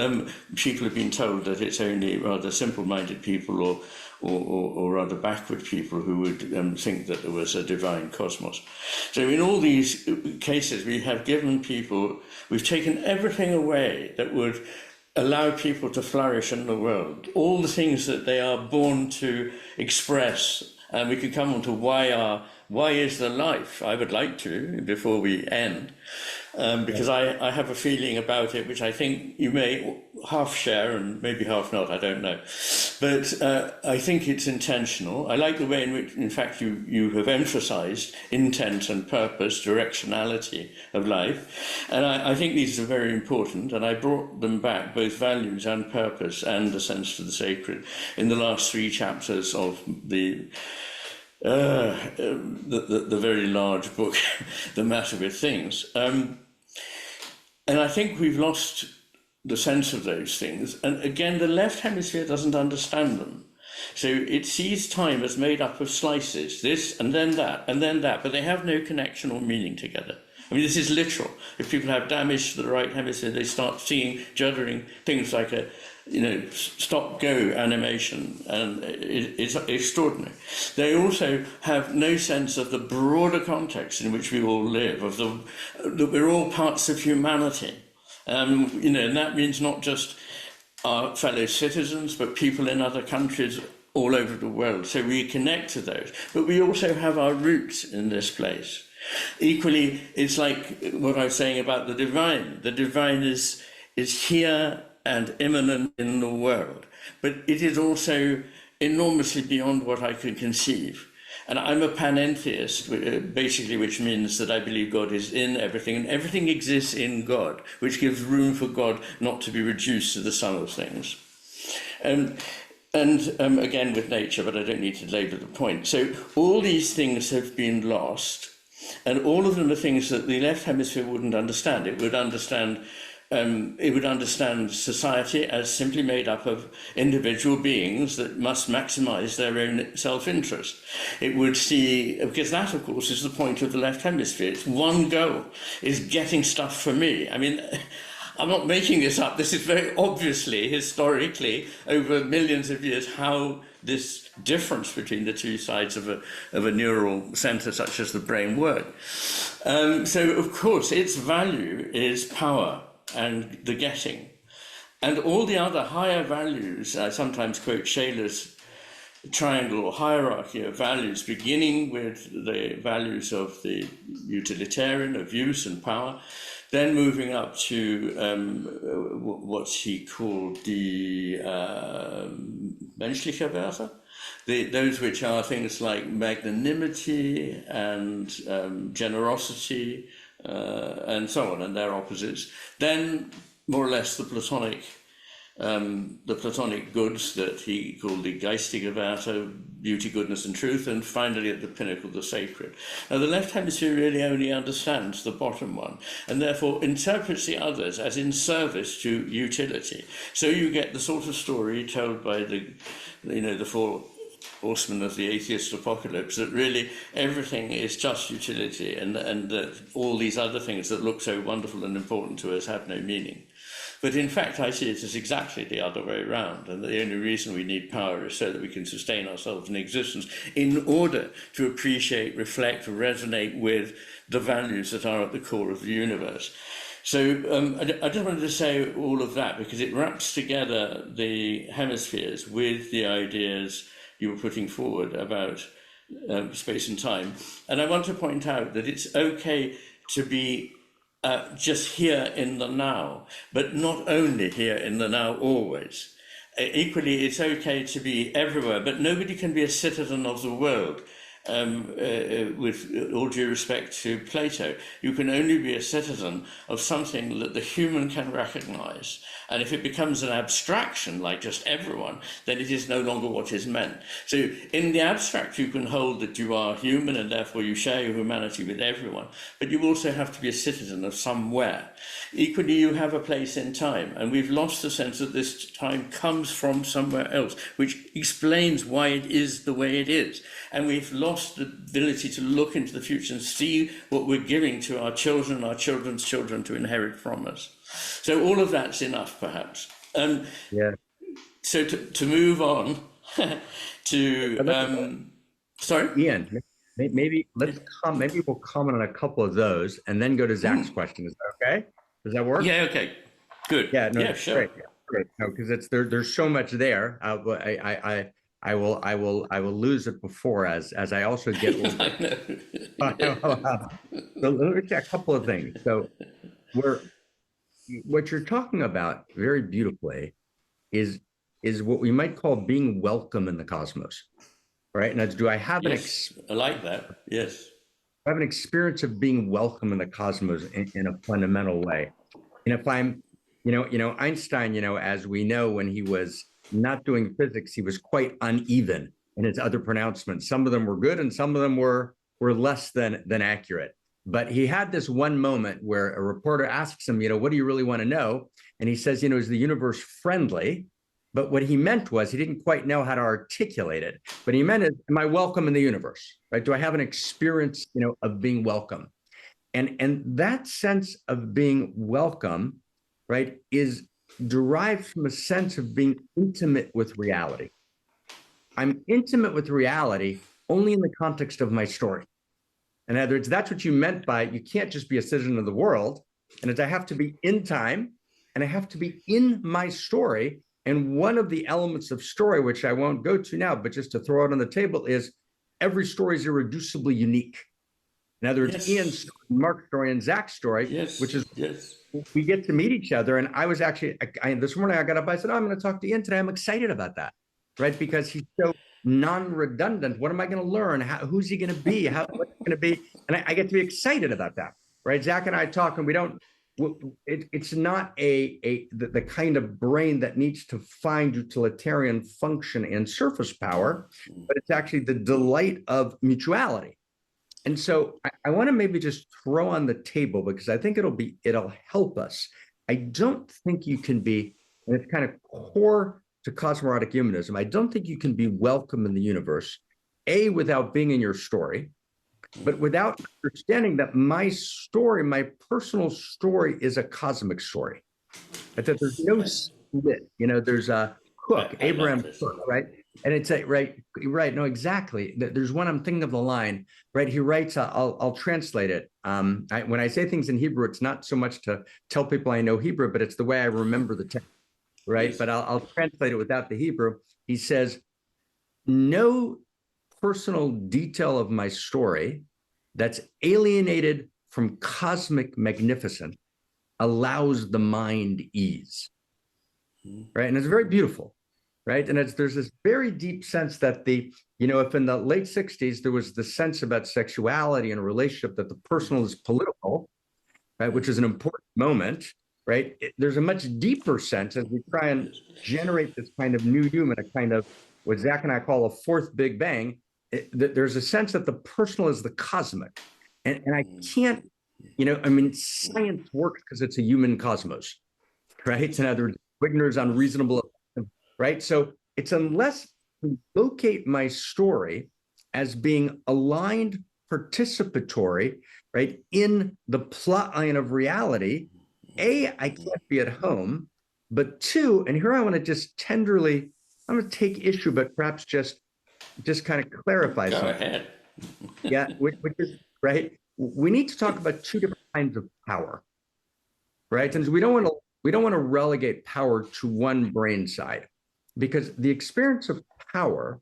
people have been told that it's only rather simple-minded people or rather backward people who would think that there was a divine cosmos. So in all these cases, we have given people, we've taken everything away that would allow people to flourish in the world, all the things that they are born to express. And we could come on to why is there life? I would like to, before we end, because I have a feeling about it, which I think you may half share and maybe half not, I don't know. But I think it's intentional. I like the way in which, in fact, you have emphasized intent and purpose, directionality of life. And I think these are very important. And I brought them back, both values and purpose and the sense to the sacred, in the last three chapters of the very large book, The Matter with Things. And I think we've lost the sense of those things. And again, the left hemisphere doesn't understand them. So it sees time as made up of slices, this and then that, but they have no connection or meaning together. I mean, this is literal. If people have damage to the right hemisphere, they start seeing, juddering things like a, stop-go animation, and it's extraordinary. They also have no sense of the broader context in which we all live, of that we're all parts of humanity. And that means not just our fellow citizens, but people in other countries all over the world. So we connect to those, but we also have our roots in this place. Equally, it's like what I was saying about the divine. The divine is here and immanent in the world, but it is also enormously beyond what I could conceive. And I'm a panentheist, basically, which means that I believe God is in everything, and everything exists in God, which gives room for God not to be reduced to the sum of things. And again with nature, but I don't need to labour the point. So all these things have been lost, and all of them are things that the left hemisphere wouldn't understand. It would understand society as simply made up of individual beings that must maximize their own self-interest. It would see, because that, of course, is the point of the left hemisphere. Its one goal is getting stuff for me. I mean, I'm not making this up. This is very obviously, historically, over millions of years, how this difference between the two sides of a neural center such as the brain work. So, of course, its value is power and the getting. And all the other higher values, I sometimes quote Shaler's triangle or hierarchy of values, beginning with the values of the utilitarian, of use and power, then moving up to what he called the menschliche Werte, those which are things like magnanimity and generosity, and so on, and their opposites. Then, more or less, the Platonic goods that he called the geistige Werte, beauty, goodness, and truth, and finally, at the pinnacle, the sacred. Now, the left hemisphere really only understands the bottom one, and therefore interprets the others as in service to utility. So you get the sort of story told by the four horsemen of the atheist apocalypse, that really everything is just utility, and that all these other things that look so wonderful and important to us have no meaning. But in fact, I see it as exactly the other way around, and the only reason we need power is so that we can sustain ourselves in existence in order to appreciate, reflect, resonate with the values that are at the core of the universe. So I just wanted to say all of that because it wraps together the hemispheres with the ideas you were putting forward about space and time. And I want to point out that it's okay to be just here in the now, but not only here in the now always. Equally, it's okay to be everywhere, but nobody can be a citizen of the world. With all due respect to Plato, you can only be a citizen of something that the human can recognize. And if it becomes an abstraction, like just everyone, then it is no longer what is meant. So in the abstract, you can hold that you are human and therefore you share your humanity with everyone, but you also have to be a citizen of somewhere. Equally, you have a place in time, and we've lost the sense that this time comes from somewhere else, which explains why it is the way it is. And we've lost the ability to look into the future and see what we're giving to our children, our children's children to inherit from us. So all of that's enough, perhaps. So to move on to sorry, Iain, maybe we'll comment on a couple of those and then go to Zak's question. Is that okay? Does that work? Yeah. Okay. Good. Yeah. No, yeah. Sure. Great. No, because there's so much there. I will lose it before as I also get older. So let me say a couple of things. So what you're talking about very beautifully is what we might call being welcome in the cosmos, right? Now, do I have I like that. Yes. I have an experience of being welcome in the cosmos in a fundamental way. And if I'm, Einstein, as we know, when he was not doing physics, he was quite uneven in his other pronouncements. Some of them were good and some of them were less than accurate. But he had this one moment where a reporter asks him, what do you really want to know? And he says, is the universe friendly? But what he meant was he didn't quite know how to articulate it. But he meant is, am I welcome in the universe? Right? Do I have an experience, of being welcome? And that sense of being welcome, right, is derived from a sense of being intimate with reality. I'm intimate with reality only in the context of my story. In other words, that's what you meant by you can't just be a citizen of the world. And I have to be in time and I have to be in my story And one of the elements of story, which I won't go to now, but just to throw it on the table, is every story is irreducibly unique. In other words, Iain's story, Marc's story, and Zak's story, which is we get to meet each other. And I was actually, this morning I got up, I said, oh, I'm going to talk to Iain today. I'm excited about that, right? Because he's so non-redundant. What am I going to learn? Who's he going to be? What's he going to be? And I get to be excited about that, right? Zak and I talk, and we don't, it's not the kind of brain that needs to find utilitarian function and surface power, but it's actually the delight of mutuality. And so I want to maybe just throw on the table, because I think it'll help us. I don't think you can be, and it's kind of core to cosmo-erotic humanism, I don't think you can be welcome in the universe, A, without being in your story, but without understanding that my story, my personal story, is a cosmic story. That there's no split. There's a Cook, Abraham Cook, right? And it's right, no, exactly. There's one, I'm thinking of the line, right? He writes, I'll translate it. When I say things in Hebrew, it's not so much to tell people I know Hebrew, but it's the way I remember the text, right? Yes. But I'll translate it without the Hebrew. He says, no personal detail of my story that's alienated from cosmic magnificence allows the mind ease, right? And it's very beautiful, right? And there's this very deep sense that if in the late 60s, there was the sense about sexuality and a relationship that the personal is political, right? Which is an important moment, right? There's a much deeper sense as we try and generate this kind of new human, a kind of what Zak and I call a fourth Big Bang. There's a sense that the personal is the cosmic. And I can't, science works because it's a human cosmos, right? In other words, Wigner is unreasonable, right? So it's unless we locate my story as being aligned, participatory, right, in the plot line of reality, A, I can't be at home, but two, and here I want to just tenderly, I'm going to take issue, but perhaps just kind of clarify Go something. ahead. Yeah, which is, right, we need to talk about two different kinds of power, right? And we don't want to relegate power to one brain side, because the experience of power,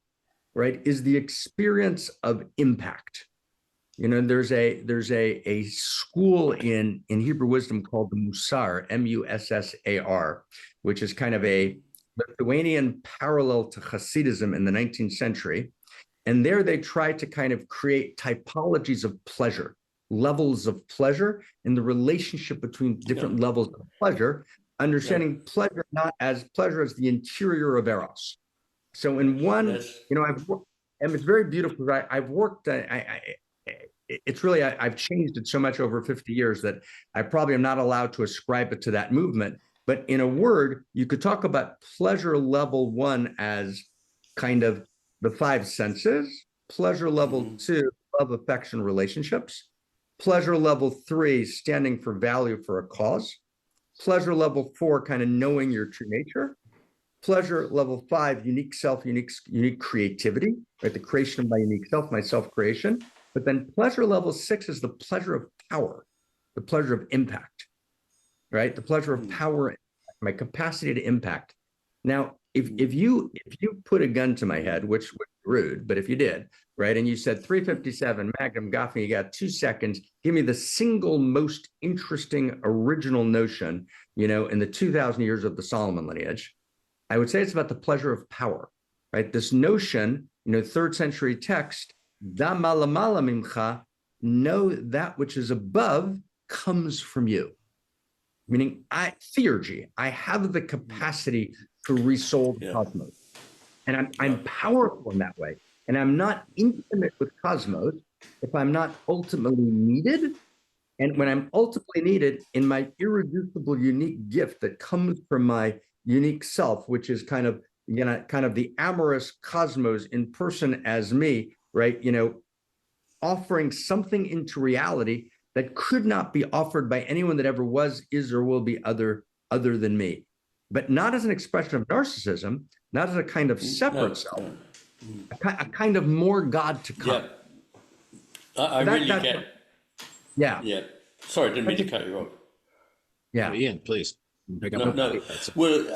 right, is the experience of impact. There's a school in Hebrew wisdom called the Mussar, Mussar, which is kind of a Lithuanian parallel to Hasidism in the 19th century. And there they try to kind of create typologies of pleasure, levels of pleasure, and the relationship between different levels of pleasure, understanding pleasure not as pleasure as the interior of Eros. So in one, and it's very beautiful. I've worked, it's really, I've changed it so much over 50 years that I probably am not allowed to ascribe it to that movement. But in a word, you could talk about pleasure level 1 as kind of the 5 senses, pleasure level 2, love, affection, relationships, pleasure level 3, standing for value for a cause, pleasure level 4, kind of knowing your true nature, pleasure level 5, unique self, unique creativity, right? The creation of my unique self, my self-creation. But then pleasure level 6 is the pleasure of power, the pleasure of impact, right? The pleasure of power, my capacity to impact. Now, if you put a gun to my head, which was rude, but if you did, right, and you said 357, Magnum, Gafni, you got 2 seconds, give me the single most interesting original notion, in the 2,000 years of the Solomon lineage, I would say it's about the pleasure of power, right? This notion, 3rd century text, da malamala mimcha, know that which is above comes from you. Meaning, theurgy, I have the capacity to resoul the cosmos. And I'm powerful in that way. And I'm not intimate with cosmos if I'm not ultimately needed. And when I'm ultimately needed in my irreducible, unique gift that comes from my unique self, which is kind of the amorous cosmos in person as me, right? Offering something into reality that could not be offered by anyone that ever was, is, or will be other than me. But not as an expression of narcissism, not as a kind of separate self, a kind of more God to come. Yeah, I really get. Yeah. Yeah. Sorry, didn't mean to cut you off. Yeah. Iain, please. Pick up No, on no. that's Well,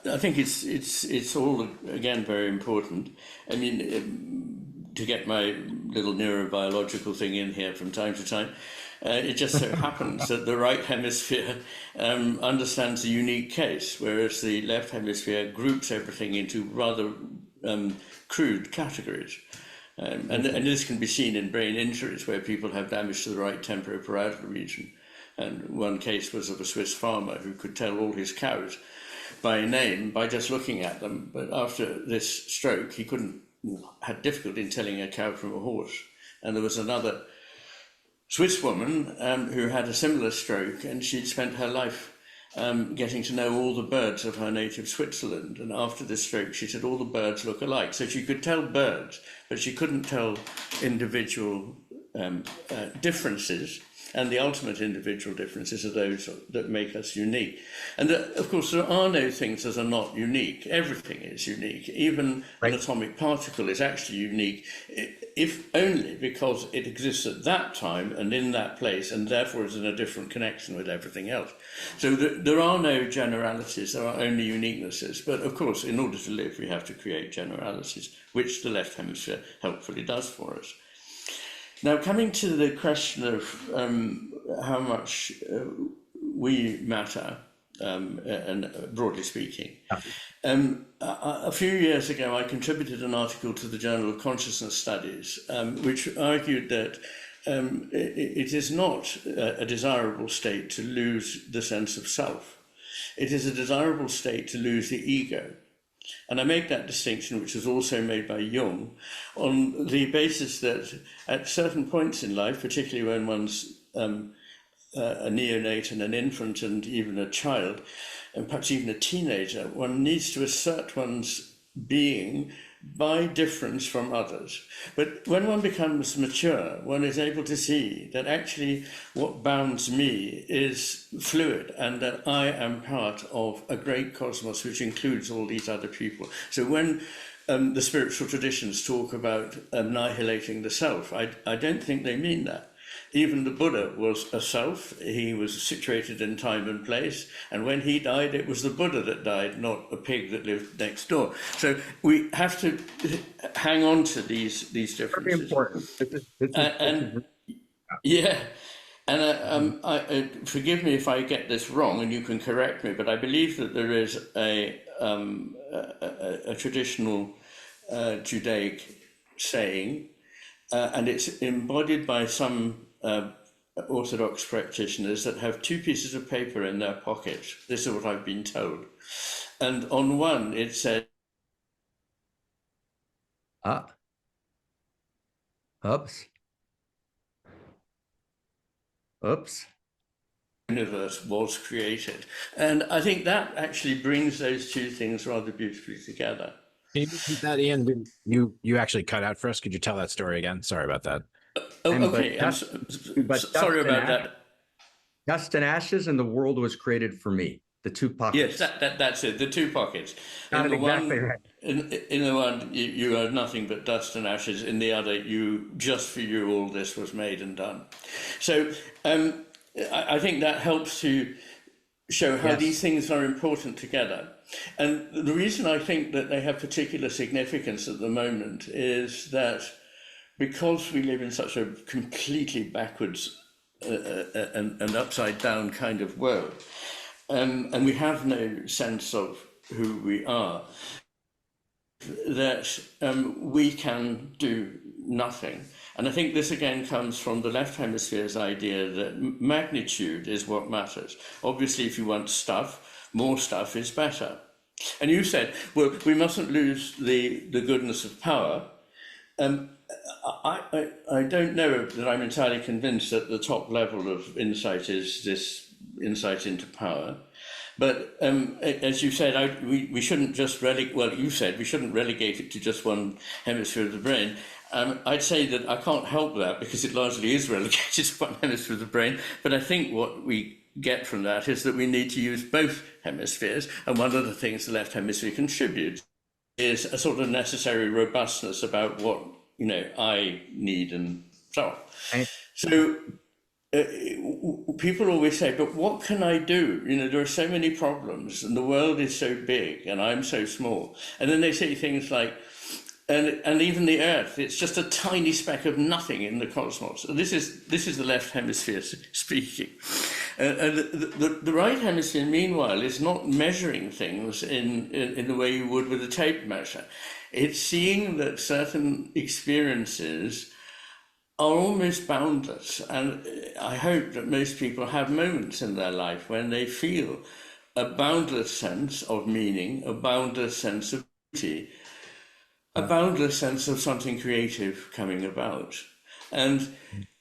I think it's all again very important. I mean, to get my little neurobiological thing in here from time to time, it just so happens that the right hemisphere understands a unique case, whereas the left hemisphere groups everything into rather crude categories. And this can be seen in brain injuries where people have damage to the right temporoparietal region. And one case was of a Swiss farmer who could tell all his cows by name by just looking at them. But after this stroke, he had difficulty in telling a cow from a horse. And there was another Swiss woman who had a similar stroke, and she'd spent her life getting to know all the birds of her native Switzerland. And after this stroke, she said all the birds look alike. So she could tell birds, but she couldn't tell individual differences. And the ultimate individual differences are those that make us unique. And of course, there are no things that are not unique. Everything is unique. Even an atomic particle is actually unique, if only because it exists at that time and in that place, and therefore is in a different connection with everything else. So there are no generalities, there are only uniquenesses. But of course, in order to live, we have to create generalities, which the left hemisphere helpfully does for us. Now, coming to the question of how much we matter, and broadly speaking, a few years ago, I contributed an article to the Journal of Consciousness Studies, which argued that it is not a desirable state to lose the sense of self. It is a desirable state to lose the ego. And I make that distinction, which was also made by Jung, on the basis that at certain points in life, particularly when one's a neonate and an infant and even a child, and perhaps even a teenager, one needs to assert one's being by difference from others. But when one becomes mature, one is able to see that actually what bounds me is fluid and that I am part of a great cosmos which includes all these other people. So when the spiritual traditions talk about annihilating the self, I don't think they mean that. Even the Buddha was a self. He was situated in time and place. And when he died, it was the Buddha that died, not a pig that lived next door. So we have to hang on to these differences. Very important. Yeah. And forgive me if I get this wrong, and you can correct me, but I believe that there is a traditional Judaic saying, and it's embodied by some Orthodox practitioners that have two pieces of paper in their pockets. This is what I've been told. And on one, it said, Oops. universe was created. And I think that actually brings those two things rather beautifully together. Can you repeat that, Ian? You actually cut out for us. Could you tell that story again? Sorry about that. Oh, okay. Sorry about that. Dust and ashes, and the world was created for me. The two pockets. Yes, that's it. The two pockets. Got it exactly right. In the one, you are nothing but dust and ashes. In the other, just for you, all this was made and done. So I think that helps to show how these things are important together. And the reason I think that they have particular significance at the moment is that because we live in such a completely backwards and upside down kind of world, and we have no sense of who we are, that we can do nothing. And I think this again comes from the left hemisphere's idea that magnitude is what matters. Obviously, if you want stuff, more stuff is better. And you said, well, we mustn't lose the goodness of power. I don't know that I'm entirely convinced that the top level of insight is this insight into power. But as you said, we shouldn't just you said we shouldn't relegate it to just one hemisphere of the brain. I'd say that I can't help that because it largely is relegated to one hemisphere of the brain. But I think what we get from that is that we need to use both hemispheres. And one of the things the left hemisphere contributes is a sort of necessary robustness about what I need and so on. So people always say, but what can I do? You know, there are so many problems and the world is so big and I'm so small. And then they say things like, and even the earth, it's just a tiny speck of nothing in the cosmos. And this is the left hemisphere speaking. And the right hemisphere, meanwhile, is not measuring things in the way you would with a tape measure. It's seeing that certain experiences are almost boundless. And I hope that most people have moments in their life when they feel a boundless sense of meaning, a boundless sense of beauty, a boundless sense of something creative coming about. And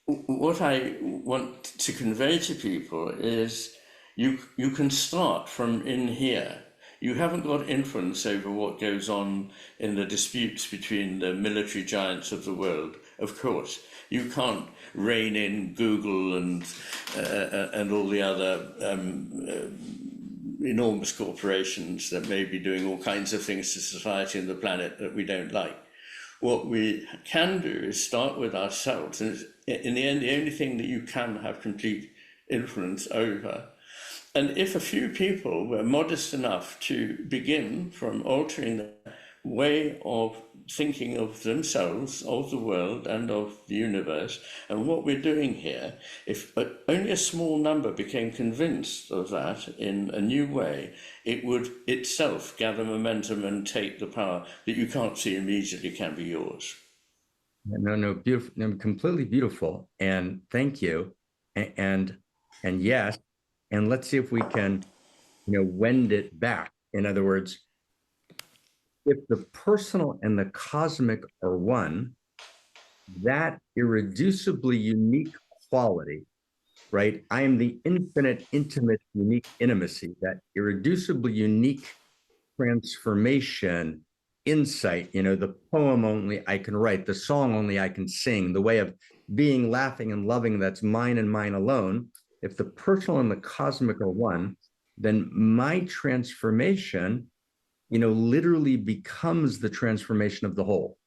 what I want to convey to people is you can start from in here. You haven't got influence over what goes on in the disputes between the military giants of the world, of course. You can't rein in Google and all the other enormous corporations that may be doing all kinds of things to society and the planet that we don't like. What we can do is start with ourselves. And in the end, the only thing that you can have complete influence over. And if a few people were modest enough to begin from altering the way of thinking of themselves, of the world and of the universe, and what we're doing here, if only a small number became convinced of that in a new way, it would itself gather momentum and take the power that you can't see immediately can be yours. No, beautiful, no, completely beautiful, and thank you, and yes, and let's see if we can, wend it back. In other words, if the personal and the cosmic are one, that irreducibly unique quality, right? I am the infinite, intimate, unique intimacy, that irreducibly unique transformation, insight, the poem only I can write, the song only I can sing, the way of being, laughing, and loving that's mine and mine alone. If the personal and the cosmic are one, then my transformation literally becomes the transformation of the whole.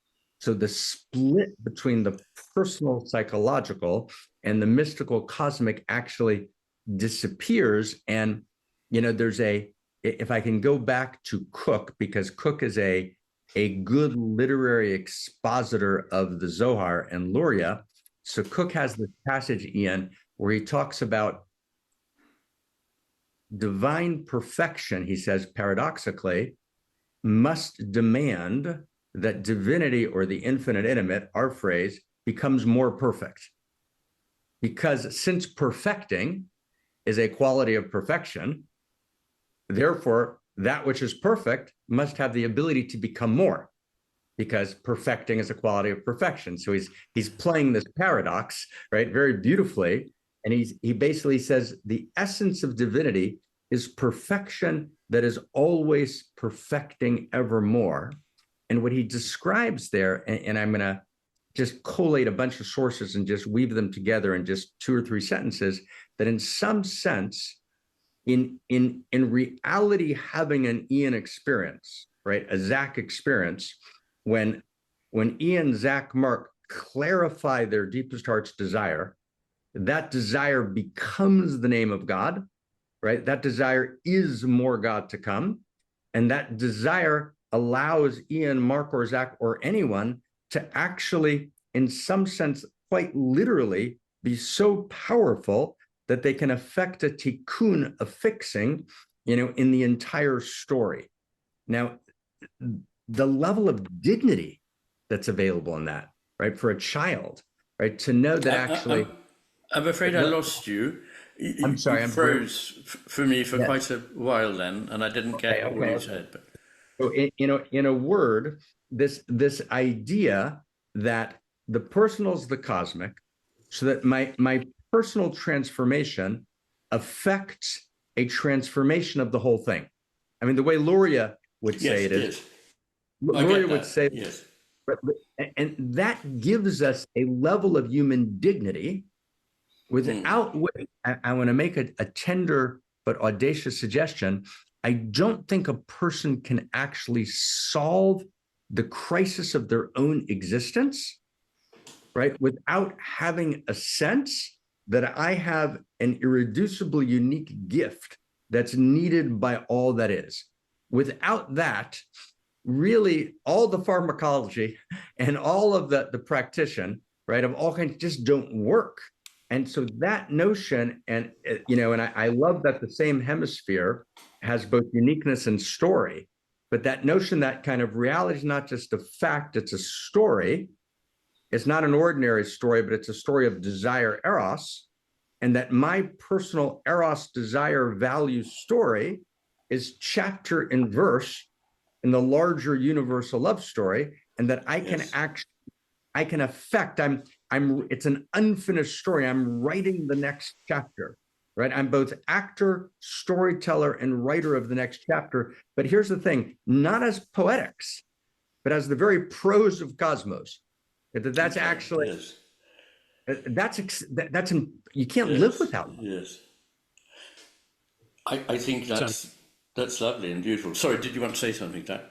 So the split between the personal psychological and the mystical cosmic actually disappears. And, there's if I can go back to Cook, because Cook is a good literary expositor of the Zohar and Luria. So Cook has this passage, Iain, where he talks about divine perfection, he says, paradoxically, must demand that divinity, or the infinite intimate, our phrase, becomes more perfect. Because since perfecting is a quality of perfection, therefore, that which is perfect must have the ability to become more, because perfecting is a quality of perfection. So he's playing this paradox, right, very beautifully. And he basically says the essence of divinity is perfection that is always perfecting evermore. And what he describes there, and I'm going to just collate a bunch of sources and just weave them together in just 2 or 3 sentences, that in some sense, in reality, having an Iain experience, right, a Zak experience, when Iain, Zak, Marc clarify their deepest heart's desire, that desire becomes the name of God, right? That desire is more God to come. And that desire allows Iain, Marc, or Zak, or anyone to actually, in some sense, quite literally, be so powerful that they can affect a tikkun, a fixing, in the entire story. Now, the level of dignity that's available in that, right, for a child, right, to know that actually... I'm afraid I lost you. I'm sorry. You froze for me for quite a while then, and I didn't get what you said. But... So, in a word, this idea that the personal is the cosmic, so that my personal transformation affects a transformation of the whole thing. I mean, the way Luria would say it is, Luria would say, yes. And that gives us a level of human dignity without which, I want to make a tender but audacious suggestion. I don't think a person can actually solve the crisis of their own existence, right, without having a sense that I have an irreducible, unique gift that's needed by all that is. Without that, really all the pharmacology and all of the practitioner, right, of all kinds just don't work. And so that notion, and and I love that the same hemisphere has both uniqueness and story, but that notion that kind of reality is not just a fact, it's a story. It's not an ordinary story, but it's a story of desire, Eros, and that my personal Eros desire value story is chapter and verse in the larger universal love story, and that I can I can affect, it's an unfinished story. I'm writing the next chapter, right? I'm both actor, storyteller, and writer of the next chapter. But here's the thing, not as poetics, but as the very prose of cosmos. That's actually, that's you can't live without that. Yes. I think that's lovely and beautiful. Sorry, did you want to say something, Zak?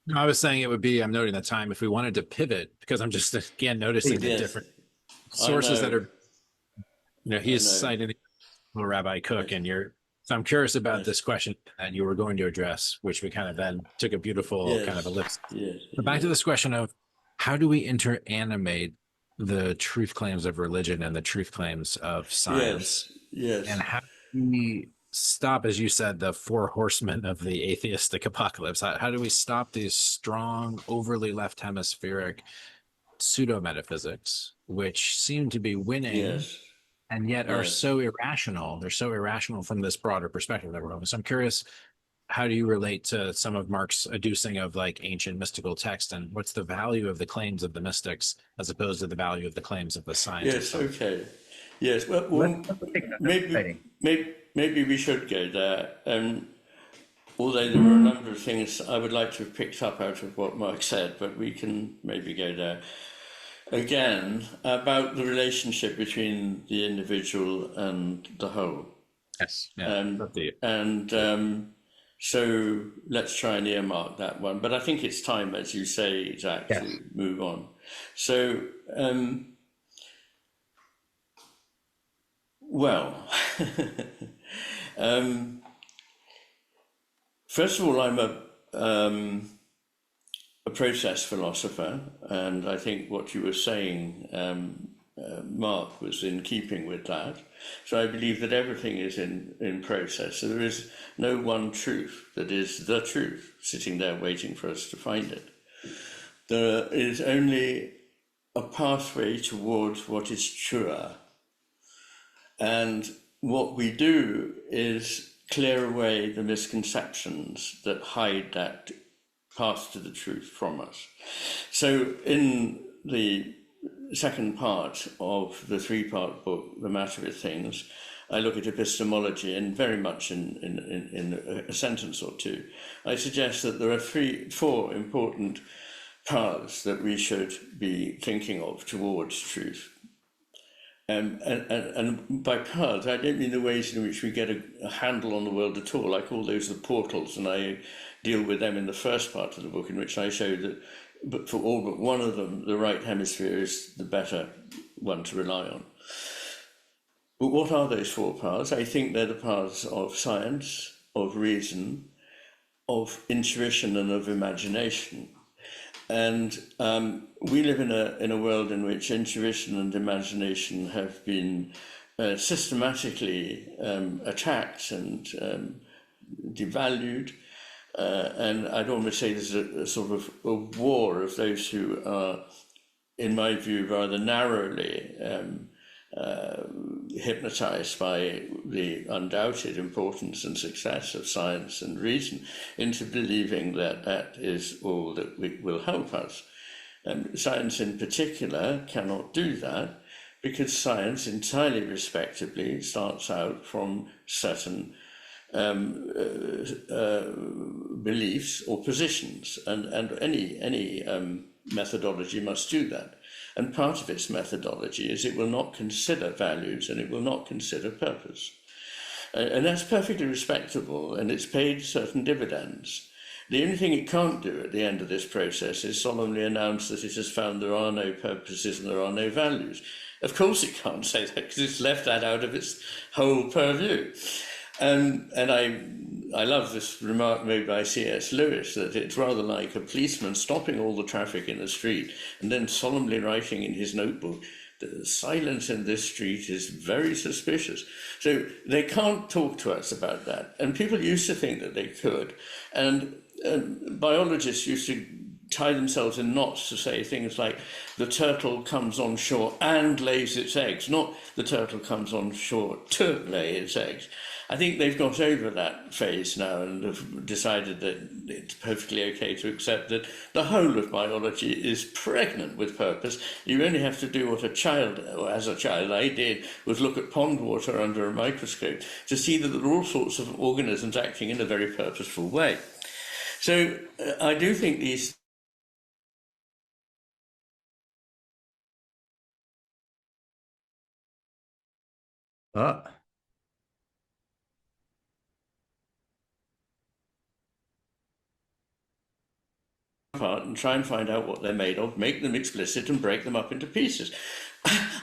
No, I was saying it would be, I'm noting the time, if we wanted to pivot, because I'm just, again, noticing the different sources that are, he's citing Rabbi Cook, and so I'm curious about this question that you were going to address, which we kind of then took a beautiful kind of ellipse. But back to this question of how do we interanimate the truth claims of religion and the truth claims of science? Yes. And how do we stop, as you said, the four horsemen of the atheistic apocalypse? How do we stop these strong, overly left hemispheric pseudo-metaphysics, which seem to be winning and yet are so irrational? They're so irrational from this broader perspective that we're on. So I'm curious, how do you relate to some of Marc's adducing of like ancient mystical text, and what's the value of the claims of the mystics as opposed to the value of the claims of the scientists? Yes, okay. Yes, well maybe we should go there. Although there were a number of things I would like to have picked up out of what Marc said, but we can maybe go there. Again, about the relationship between the individual and the whole. Yes. So let's try and earmark that one. But I think it's time, as you say, Zak, to move on. So, first of all, I'm a process philosopher, and I think what you were saying, Marc, was in keeping with that. So I believe that everything is in process. So there is no one truth that is the truth sitting there waiting for us to find it. There is only a pathway towards what is truer. And what we do is clear away the misconceptions that hide that path to the truth from us. So in the second part of the three-part book, The Matter of Things, I look at epistemology, and very much in a sentence or two, I suggest that there are four important paths that we should be thinking of towards truth. And by paths, I don't mean the ways in which we get a handle on the world at all. I call those the portals, and I deal with them in the first part of the book, in which I show that but for all but one of them, the right hemisphere is the better one to rely on. But what are those four paths? I think they're the paths of science, of reason, of intuition, and of imagination. And we live in a world in which intuition and imagination have been systematically attacked and devalued. And I'd almost say there's a sort of a war of those who are, in my view, rather narrowly hypnotized by the undoubted importance and success of science and reason into believing that that is all that will help us. And science in particular cannot do that, because science entirely respectably starts out from certain beliefs or positions, and any methodology must do that. And part of its methodology is it will not consider values and it will not consider purpose. And that's perfectly respectable, and it's paid certain dividends. The only thing it can't do at the end of this process is solemnly announce that it has found there are no purposes and there are no values. Of course it can't say that, because it's left that out of its whole purview. And I love this remark made by C.S. Lewis, that it's rather like a policeman stopping all the traffic in the street and then solemnly writing in his notebook, the silence in this street is very suspicious. So they can't talk to us about that. And people used to think that they could. And biologists used to tie themselves in knots to say things like the turtle comes on shore and lays its eggs, not the turtle comes on shore to lay its eggs. I think they've got over that phase now and have decided that it's perfectly okay to accept that the whole of biology is pregnant with purpose. You only have to do what a child, or as a child I did, was look at pond water under a microscope to see that there are all sorts of organisms acting in a very purposeful way. So I do think these apart and try and find out what they're made of, make them explicit and break them up into pieces.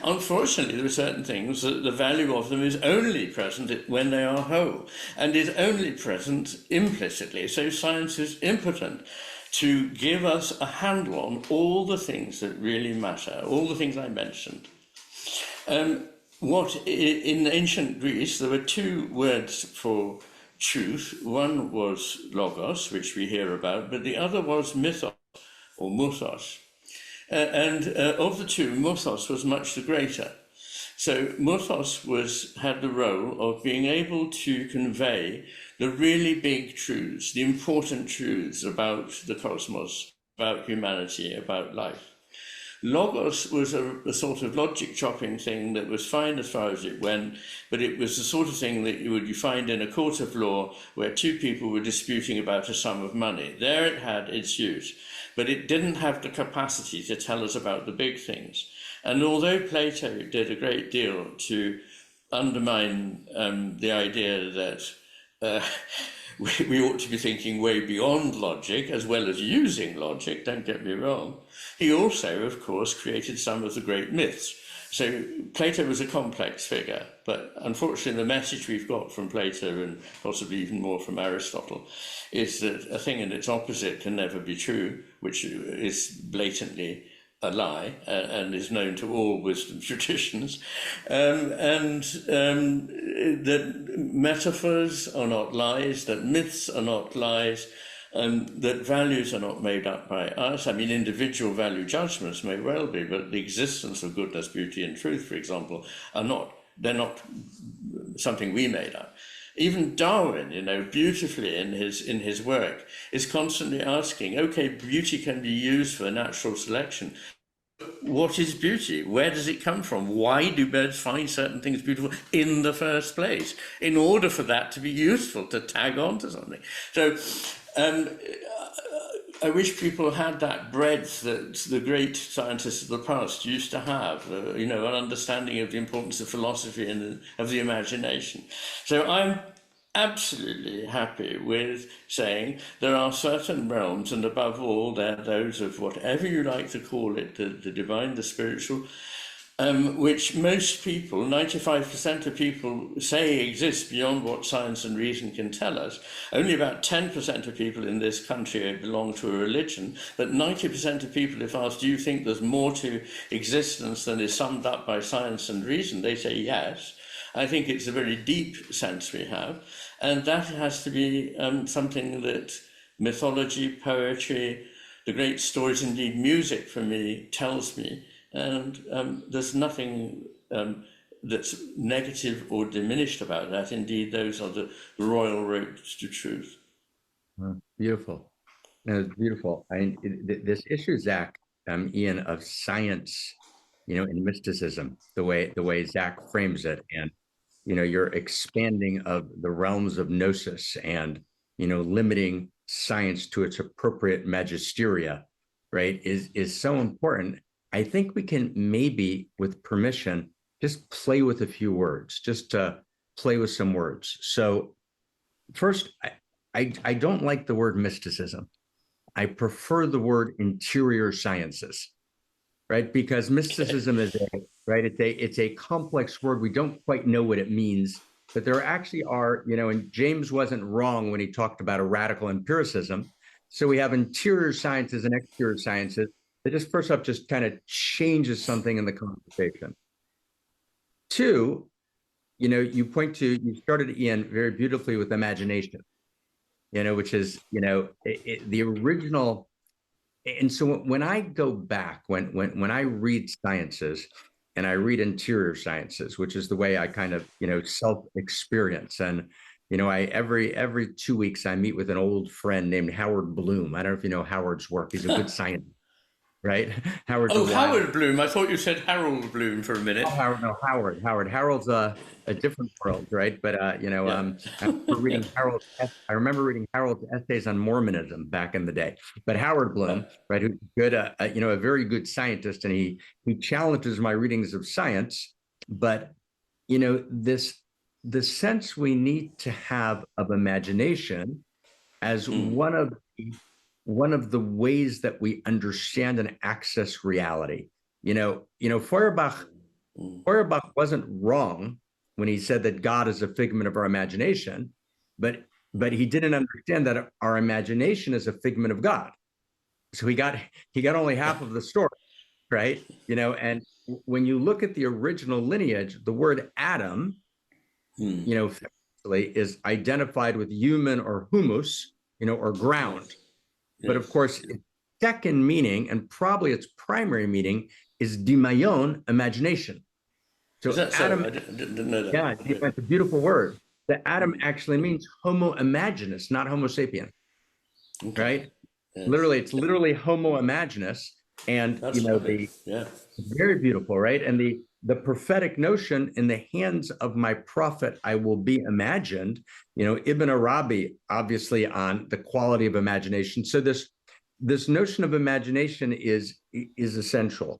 Unfortunately, there are certain things that the value of them is only present when they are whole, and is only present implicitly. So science is impotent to give us a handle on all the things that really matter, all the things I mentioned. What in ancient Greece, there were two words for truth. One was logos, which we hear about, but the other was mythos, or muthos. Of the two, muthos was much the greater. So muthos had the role of being able to convey the really big truths, the important truths about the cosmos, about humanity, about life. Logos was a sort of logic chopping thing that was fine as far as it went, but it was the sort of thing that you find in a court of law where two people were disputing about a sum of money. There it had its use, but it didn't have the capacity to tell us about the big things. And although Plato did a great deal to undermine the idea that we ought to be thinking way beyond logic as well as using logic, don't get me wrong, he also, of course, created some of the great myths. So Plato was a complex figure, but unfortunately the message we've got from Plato, and possibly even more from Aristotle, is that a thing and its opposite can never be true, which is blatantly a lie and is known to all wisdom traditions, that metaphors are not lies, that myths are not lies, that values are not made up by us. I mean, individual value judgments may well be, but the existence of goodness, beauty, and truth, for example, they're not something we made up. Even Darwin, beautifully in his work, is constantly asking, okay, beauty can be used for natural selection. What is beauty? Where does it come from? Why do birds find certain things beautiful in the first place? In order for that to be useful, to tag on to something. So I wish people had that breadth that the great scientists of the past used to have, an understanding of the importance of philosophy and of the imagination. So I'm absolutely happy with saying there are certain realms, and above all, they're those of whatever you like to call it, the divine, the spiritual, which most people, 95% of people, say exist beyond what science and reason can tell us. Only about 10% of people in this country belong to a religion, but 90% of people, if asked, do you think there's more to existence than is summed up by science and reason, they say yes. I think it's a very deep sense we have, and that has to be something that mythology, poetry, the great stories, indeed music for me, tells me. And there's nothing that's negative or diminished about that. Indeed, those are the royal roads to truth. Beautiful. No, beautiful. This issue, Zak, Iain, of science, and mysticism, the way Zak frames it, and your expanding of the realms of gnosis and limiting science to its appropriate magisteria, right, is so important. I think we can maybe, with permission, just play with a few words, just to play with some words. So first, I don't like the word mysticism. I prefer the word interior sciences, right? Because mysticism is right? It's a complex word. We don't quite know what it means, but there actually are, and James wasn't wrong when he talked about a radical empiricism. So we have interior sciences and exterior sciences that just first up just kind of changes something in the conversation. Two, you started, Iain, very beautifully with imagination, which is, the original. And so when I go back, when I read sciences and I read interior sciences, which is the way I kind of, self-experience. And, every 2 weeks I meet with an old friend named Howard Bloom. I don't know if you know Howard's work. He's a good scientist. Right? Howard's Howard Bloom. I thought you said Harold Bloom for a minute. Oh, Howard. Harold's a different world, right? But I remember reading Harold's essays on Mormonism back in the day. But Howard Bloom, right, who's good, a very good scientist, and he challenges my readings of science. But the sense we need to have of imagination as one of the ways that we understand and access reality. Feuerbach wasn't wrong when he said that God is a figment of our imagination, but he didn't understand that our imagination is a figment of God. So he got only half of the story, right? And when you look at the original lineage, the word Adam, is identified with human or humus, or ground. But of course, its second meaning, and probably its primary meaning, is demayon, imagination. So Adam, I didn't know that. Yeah, it's a beautiful word. The Adam actually means homo imaginus, not homo sapien. Okay. Right? Yes. Literally, it's literally homo imaginus. And that's very beautiful, right? And the prophetic notion, in the hands of my prophet I will be imagined, Ibn Arabi, obviously, on the quality of imagination. So this notion of imagination is essential.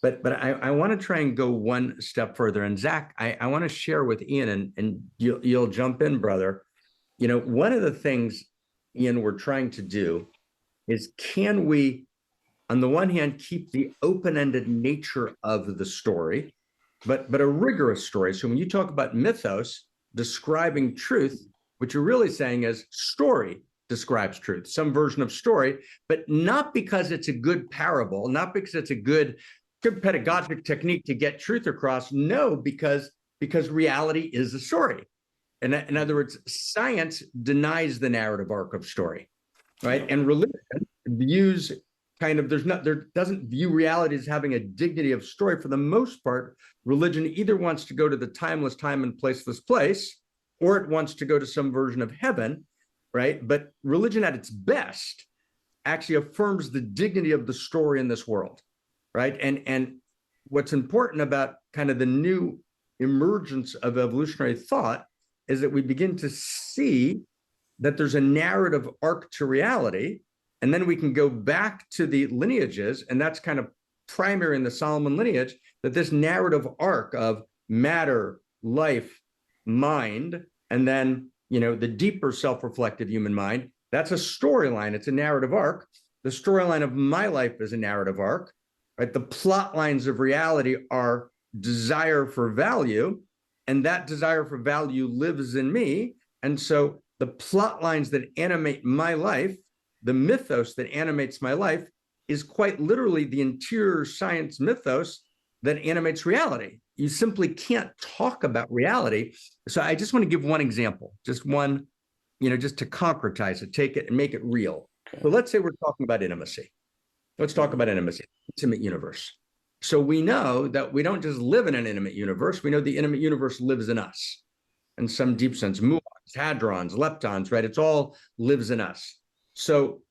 But I want to try and go one step further. And Zak, I want to share with Iain, and you'll jump in, brother. One of the things, Iain, we're trying to do is, can we, on the one hand, keep the open-ended nature of the story, but a rigorous story. So when you talk about mythos describing truth, what you're really saying is story describes truth, some version of story, but not because it's a good parable, not because it's a good pedagogic technique to get truth across. No, because reality is a story. And in other words, science denies the narrative arc of story, right? And religion views doesn't view reality as having a dignity of story. For the most part, religion either wants to go to the timeless time and placeless place, or it wants to go to some version of heaven, right? But religion at its best actually affirms the dignity of the story in this world, right? And what's important about kind of the new emergence of evolutionary thought is that we begin to see that there's a narrative arc to reality. And then we can go back to the lineages, and that's kind of primary in the Solomon lineage, that this narrative arc of matter, life, mind, and then, the deeper self-reflective human mind, that's a storyline. It's a narrative arc. The storyline of my life is a narrative arc, right? The plot lines of reality are desire for value, and that desire for value lives in me. And so the plot lines that animate my life, the mythos that animates my life, is quite literally the interior science mythos that animates reality. You simply can't talk about reality. So I just want to give one example, just one, just to concretize it, take it and make it real. So let's say we're talking about intimacy. Let's talk about intimacy, intimate universe. So we know that we don't just live in an intimate universe. We know the intimate universe lives in us in some deep sense. Muons, hadrons, leptons, right? It's all lives in us. So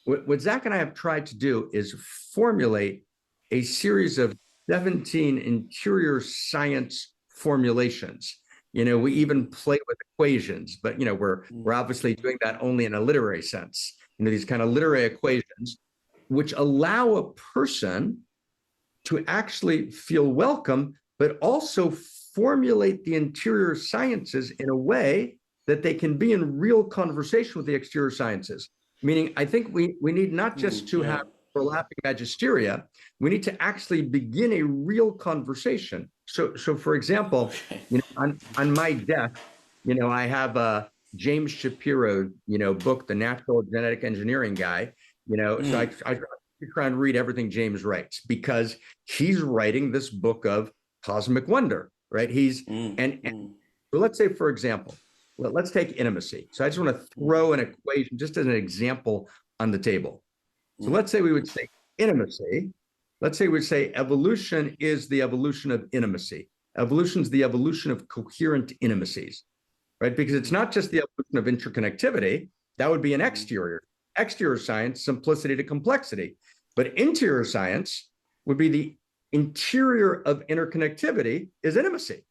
what Zak and I have tried to do is formulate a series of 17 interior science formulations. We even play with equations, but we're obviously doing that only in a literary sense. These kind of literary equations, which allow a person to actually feel welcome, but also formulate the interior sciences in a way that they can be in real conversation with the exterior sciences. Meaning, I think we need not just to have overlapping magisteria, we need to actually begin a real conversation. So for example, on my desk, I have a James Shapiro, book, The Natural Genetic Engineering Guy, so I try and read everything James writes, because he's writing this book of cosmic wonder, right? And so let's say, for example, let's take intimacy. So I just want to throw an equation just as an example on the table. So let's say we would say intimacy. Let's say we'd say evolution is the evolution of intimacy. Evolution is the evolution of coherent intimacies, right? Because it's not just the evolution of interconnectivity. That would be an exterior science, simplicity to complexity. But interior science would be the interior of interconnectivity is intimacy.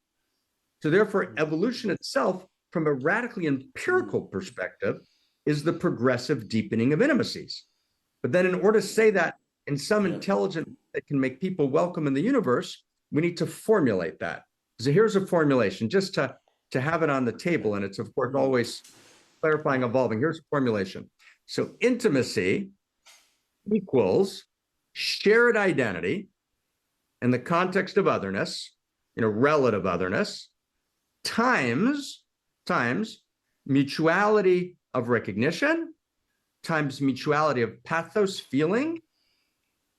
So therefore, evolution itself, from a radically empirical perspective, is the progressive deepening of intimacies. But then in order to say that in some intelligent way that can make people welcome in the universe, we need to formulate that. So here's a formulation, just to have it on the table. And it's, of course, always clarifying, evolving. Here's a formulation. So intimacy equals shared identity in the context of otherness, relative otherness, times mutuality of recognition, times mutuality of pathos, feeling,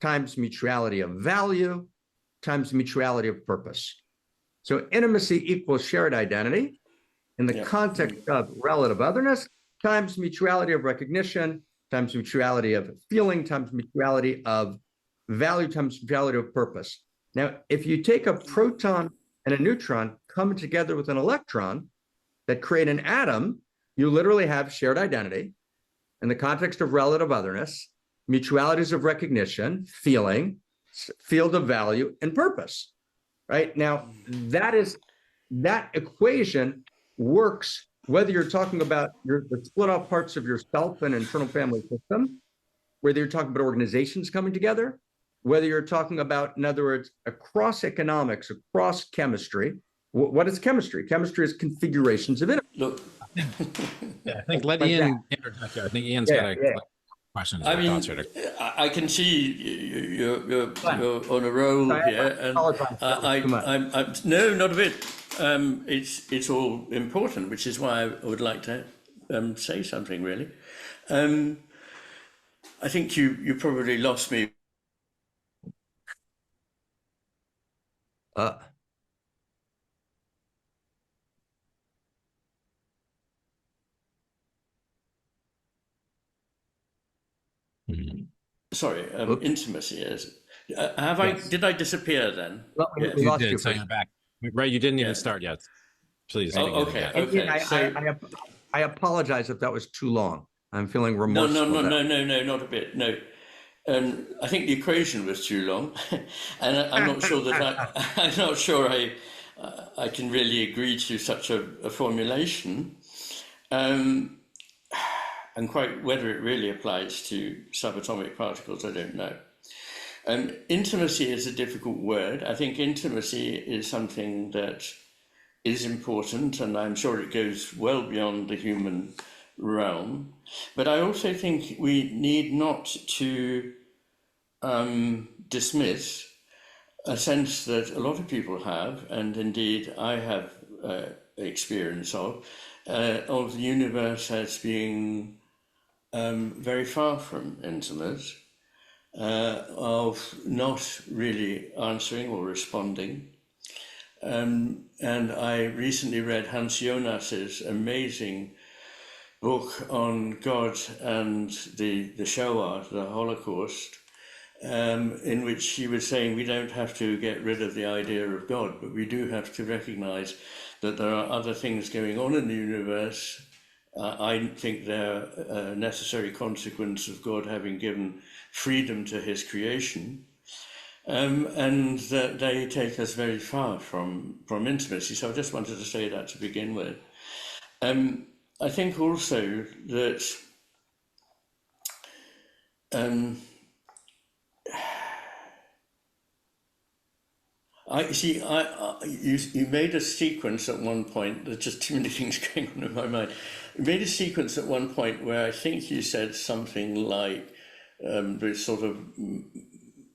times mutuality of value, times mutuality of purpose. So intimacy equals shared identity in the context of relative otherness, times mutuality of recognition, times mutuality of feeling, times mutuality of value, times mutuality of purpose. Now, if you take a proton and a neutron come together with an electron that create an atom, you literally have shared identity in the context of relative otherness, mutualities of recognition, feeling, field of value, and purpose, right? Now, that equation works whether you're talking about the split off parts of yourself and internal family system, whether you're talking about organizations coming together, whether you're talking about, in other words, across economics, across chemistry. What is chemistry? Chemistry is configurations of it. Look, I think let Iain interject. I think Ian's got a question. I mean, I can see you're on a roll here, and I'm no, not a bit. It's all important, which is why I would like to say something. Really, I think you probably lost me. Sorry, intimacy is. Have I? Did I disappear then? Well, yes. You did. So you're back. Right, you didn't even start yet. Please. Okay. I apologize if that was too long. I'm feeling remorseful. No, not a bit. No. I think the equation was too long, and I'm not sure that I'm not sure I can really agree to such a formulation. And quite whether it really applies to subatomic particles, I don't know. Intimacy is a difficult word. I think intimacy is something that is important, and I'm sure it goes well beyond the human realm. But I also think we need not to dismiss a sense that a lot of people have, and indeed I have experience of the universe as being very far from intimate, of not really answering or responding. And I recently read Hans Jonas's amazing book on God and the Shoah, the Holocaust, in which he was saying we don't have to get rid of the idea of God, but we do have to recognize that there are other things going on in the universe. I think they're a necessary consequence of God having given freedom to his creation, and that they take us very far from intimacy. So I just wanted to say that to begin with. I think also that you made a sequence at one point. There's just too many things going on in my mind. You made a sequence at one point where I think you said something like this sort of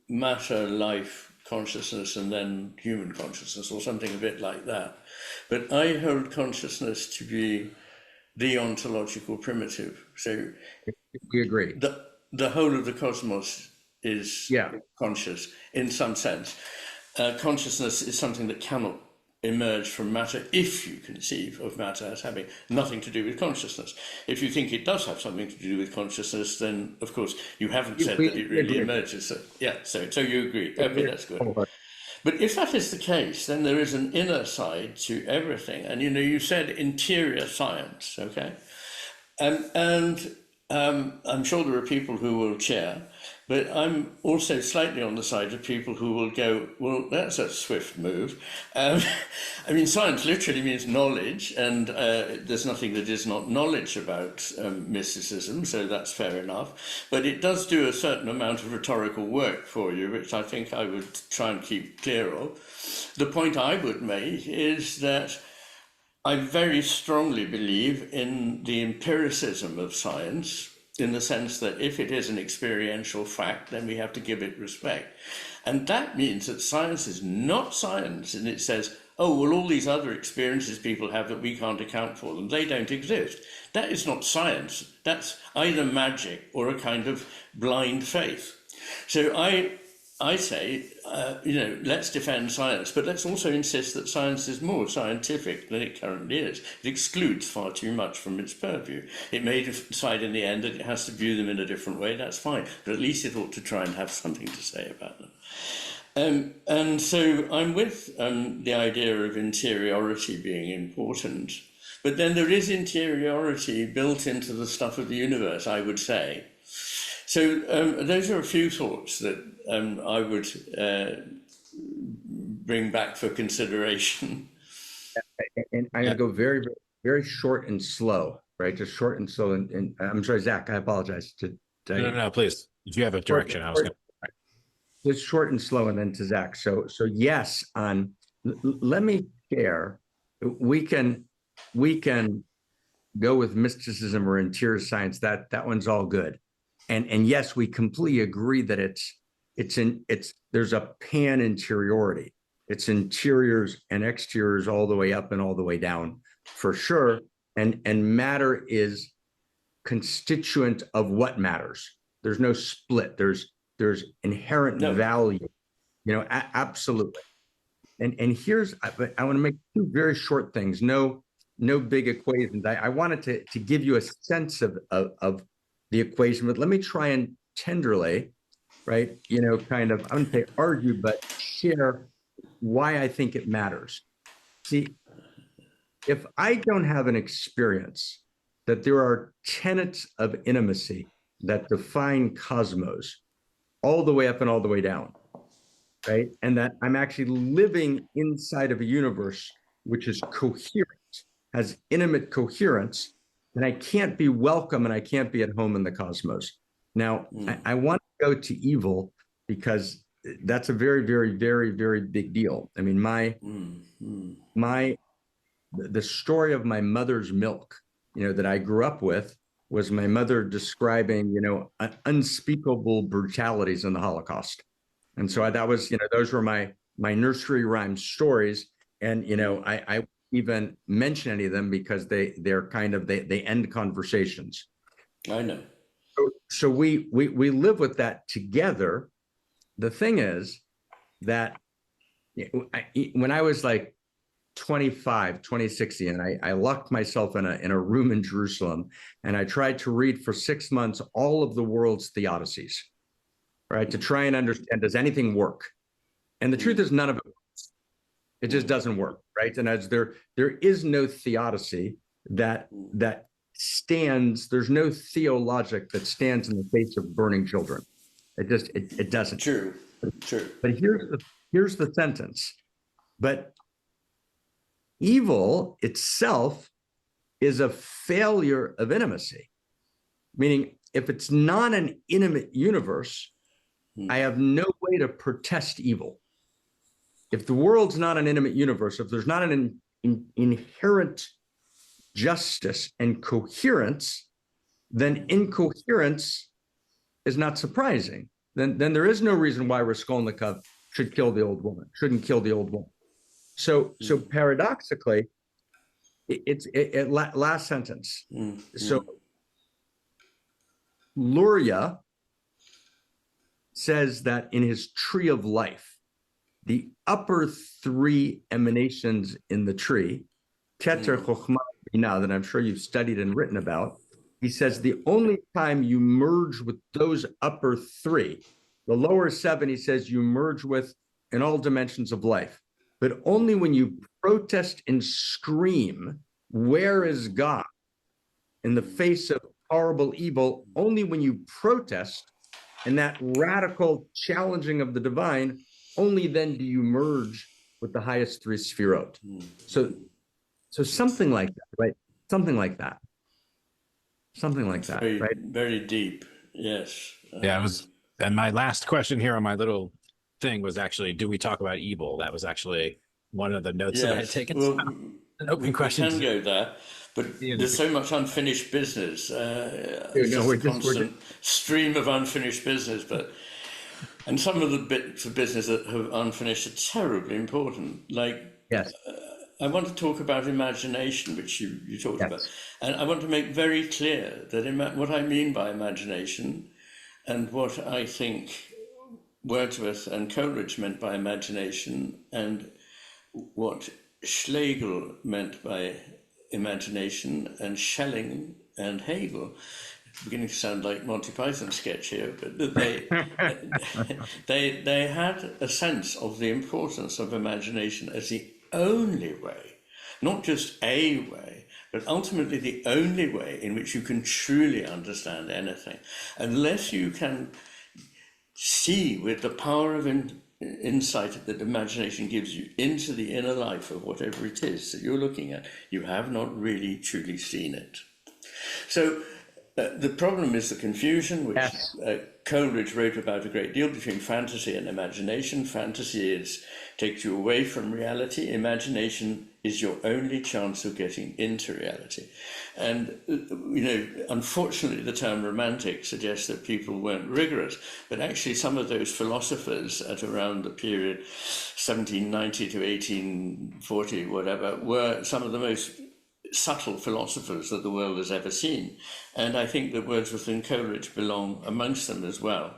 matter, life, consciousness, and then human consciousness, or something a bit like that. But I hold consciousness to be the ontological primitive. So We agree. the whole of the cosmos is conscious in some sense. Consciousness is something that cannot emerge from matter if you conceive of matter as having nothing to do with consciousness. If you think it does have something to do with consciousness, then of course you haven't said that it really emerges. So you agree. Okay, that's good. But if that is the case, then there is an inner side to everything. And you said interior science, okay? And I'm sure there are people who will cheer, but I'm also slightly on the side of people who will go, well, that's a swift move. I mean, science literally means knowledge, and there's nothing that is not knowledge about mysticism, so that's fair enough. But it does do a certain amount of rhetorical work for you, which I think I would try and keep clear of. The point I would make is that I very strongly believe in the empiricism of science, in the sense that if it is an experiential fact, then we have to give it respect. And that means that science is not science, and it says, oh, well, all these other experiences people have that we can't account for them, they don't exist. That is not science. That's either magic or a kind of blind faith. So I say, let's defend science, but let's also insist that science is more scientific than it currently is. It excludes far too much from its purview. It may decide in the end that it has to view them in a different way, that's fine, but at least it ought to try and have something to say about them. And so I'm with the idea of interiority being important, but then there is interiority built into the stuff of the universe, I would say. So those are a few thoughts that I would bring back for consideration. And I'm going to go very, very, very short and slow, right? Just short and slow. And I'm sorry, Zach, I apologize. No, please. If you have a direction, I was going to. Just short and slow, and then to Zach. So yes, let me share. We can go with mysticism or interior science. That one's all good. And yes, we completely agree that there's a pan interiority. It's interiors and exteriors all the way up and all the way down, for sure. And matter is constituent of what matters. There's no split. There's inherent value. Absolutely. And here's, I want to make two very short things. No big equations. I wanted to give you a sense of the equation, but let me try and tenderly, right, kind of, I wouldn't say argue, but share why I think it matters. See, if I don't have an experience that there are tenets of intimacy that define cosmos all the way up and all the way down, right, and that I'm actually living inside of a universe which is coherent, has intimate coherence, and I can't be welcome and I can't be at home in the cosmos. Now, I want to go to evil because that's a very, very, very, very big deal. I mean, the story of my mother's milk, that I grew up with was my mother describing, unspeakable brutalities in the Holocaust. And so that was, those were my nursery rhyme stories. And, I even mention any of them because they're kind of, they end conversations. I know. So we live with that together. The thing is that when I was like 25, 2060, and I locked myself in a room in Jerusalem, and I tried to read for 6 months all of the world's theodicies, right? To try and understand, does anything work? And the truth is none of it works. It just doesn't work, right? And as there is no theodicy that stands, there's no theologic that stands in the face of burning children. It doesn't. True. But here's the sentence. But evil itself is a failure of intimacy. Meaning, if it's not an intimate universe, I have no way to protest evil. If the world's not an intimate universe, if there's not an inherent justice and coherence, then incoherence is not surprising. Then there is no reason why Raskolnikov should kill the old woman, shouldn't kill the old woman. So paradoxically, last sentence. So Luria says that in his tree of life, the upper three emanations in the tree, Keter, Chokhmah, Binah, that I'm sure you've studied and written about, he says the only time you merge with those upper three, the lower seven, he says you merge with in all dimensions of life, but only when you protest and scream, where is God? In the face of horrible evil, only when you protest and that radical challenging of the divine, only then do you merge with the highest three sphirot. So something like that, right? Something like that. Something like that, very, right? Very deep, yes. Yeah, it was. And my last question here on my little thing was actually, do we talk about evil? That was actually one of the notes that I had taken. Well, an open question. We can go there, but there's so much unfinished business. It's just a constant stream of unfinished business. And some of the bits of business that have unfinished are terribly important. Like, yes. I want to talk about imagination, which you talked about. And I want to make very clear that what I mean by imagination and what I think Wordsworth and Coleridge meant by imagination and what Schlegel meant by imagination and Schelling and Hegel, beginning to sound like Monty Python sketch here, but they had a sense of the importance of imagination as the only way, not just a way, but ultimately the only way in which you can truly understand anything. Unless you can see with the power of insight that imagination gives you into the inner life of whatever it is that you're looking at, you have not really truly seen it. So the problem is the confusion, which Coleridge wrote about a great deal, between fantasy and imagination. Fantasy takes you away from reality. Imagination is your only chance of getting into reality. And, unfortunately, the term romantic suggests that people weren't rigorous, but actually some of those philosophers at around the period 1790 to 1840, whatever, were some of the most subtle philosophers that the world has ever seen. And I think that Wordsworth and Coleridge belong amongst them as well.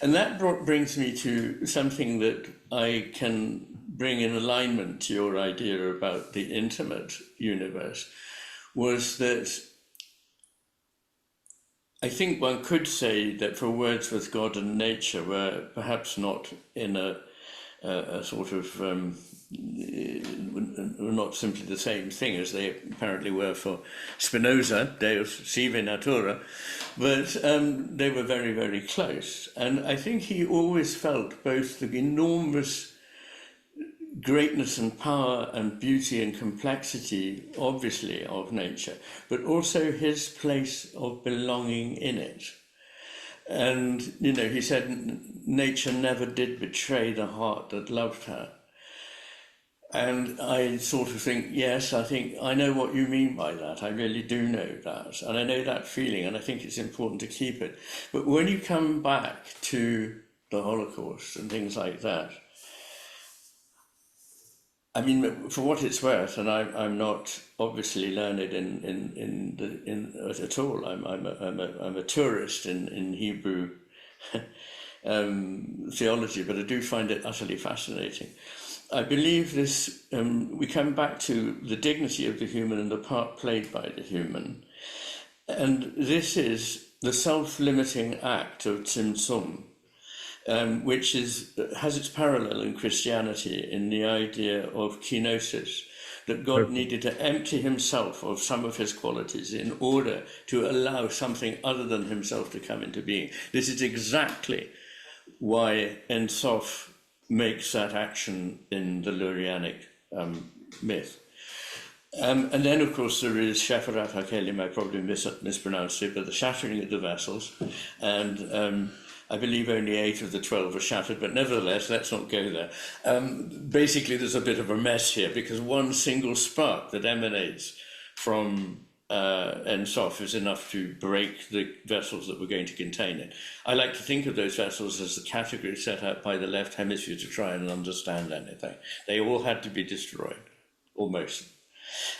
And that brings me to something that I can bring in alignment to your idea about the intimate universe, was that I think one could say that for Wordsworth, God and nature were perhaps not in a sort of not simply the same thing as they apparently were for Spinoza, Deus sive natura, but they were very, very close. And I think he always felt both the enormous greatness and power and beauty and complexity, obviously, of nature, but also his place of belonging in it. And, he said, nature never did betray the heart that loved her. And I sort of think, yes, I know what you mean by that. I really do know that. And I know that feeling, and I think it's important to keep it. But when you come back to the Holocaust and things like that, I mean, for what it's worth, and I'm not obviously learned at all. I'm a tourist in Hebrew theology, but I do find it utterly fascinating. I believe this. We come back to the dignity of the human and the part played by the human, and this is the self-limiting act of tzimtzum. Which has its parallel in Christianity in the idea of kenosis, that God needed to empty himself of some of his qualities in order to allow something other than himself to come into being. This is exactly why Ein Sof makes that action in the Lurianic myth. And then, of course, there is Shafarat HaKelim, I probably mispronounced it, but the shattering of the vessels, and I believe only 8 of the 12 are shattered, but nevertheless, let's not go there. Basically, there's a bit of a mess here, because one single spark that emanates from and soft is enough to break the vessels that were going to contain it. I like to think of those vessels as the category set out by the left hemisphere to try and understand anything. They all had to be destroyed, almost.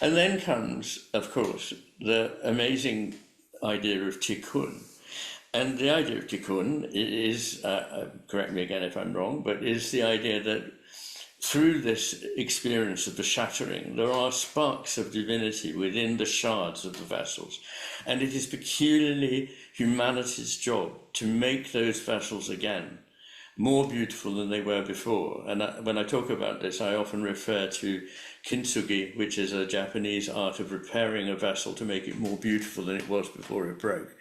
And then comes, of course, the amazing idea of tikkun. And the idea of tikkun is, correct me again if I'm wrong, but is the idea that through this experience of the shattering, there are sparks of divinity within the shards of the vessels. And it is peculiarly humanity's job to make those vessels again more beautiful than they were before. And when I talk about this, I often refer to kintsugi, which is a Japanese art of repairing a vessel to make it more beautiful than it was before it broke.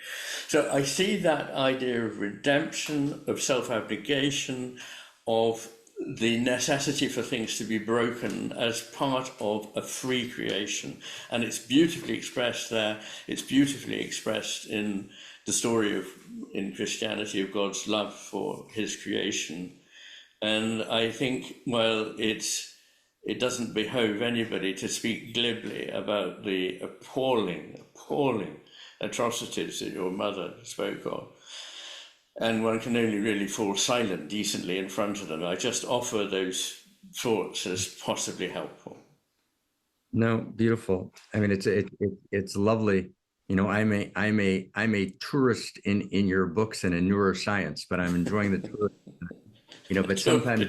So I see that idea of redemption, of self-abnegation, of the necessity for things to be broken as part of a free creation. And it's beautifully expressed there. It's beautifully expressed in the story of, in Christianity, of God's love for his creation. And I think, well, it doesn't behove anybody to speak glibly about the appalling atrocities that your mother spoke of. And one can only really fall silent decently in front of them. I just offer those thoughts as possibly helpful. No, beautiful. I mean, it's lovely. You know, I'm a tourist in your books and in neuroscience, but I'm enjoying the tour. You know, but sometimes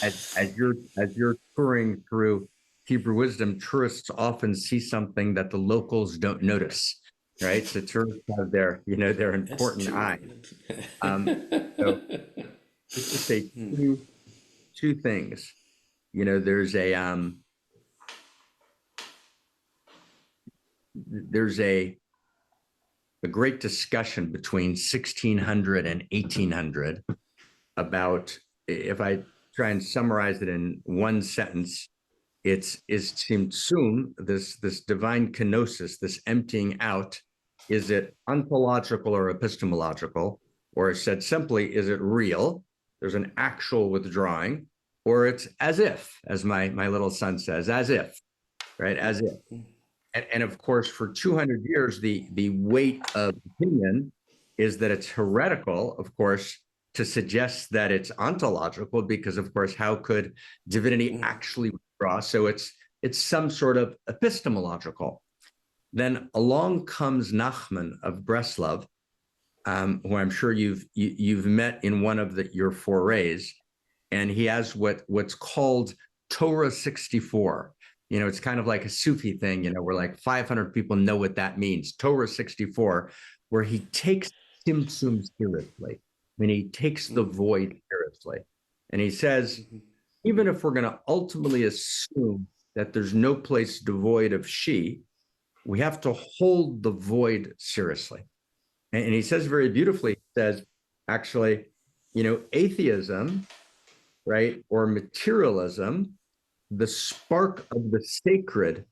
as you're touring through Hebrew wisdom, tourists often see something that the locals don't notice. Right, so tourists have their important eye. So just to say two things. You know, there's a great discussion between 1600 and 1800 about, if I try and summarize it in one sentence, it's Tzimtzum, this divine kenosis, this emptying out. Is it ontological or epistemological? Or said simply, is it real? There's an actual withdrawing, or it's as if, as my little son says, as if, right? As if. And of course, for 200 years, the weight of opinion is that it's heretical, of course, to suggest that it's ontological, because of course, how could divinity actually withdraw? So it's some sort of epistemological. Then along comes Nachman of Breslov, who I'm sure you've met in one of your forays, and he has what's called Torah 64. You know, it's kind of like a Sufi thing, you know, where like 500 people know what that means. Torah 64, where he takes Tzimtzum seriously. I mean, he takes the void seriously. And he says, even if we're going to ultimately assume that there's no place devoid of she, we have to hold the void seriously. And he says very beautifully, he says, actually, you know, atheism, right, or materialism, the spark of the sacred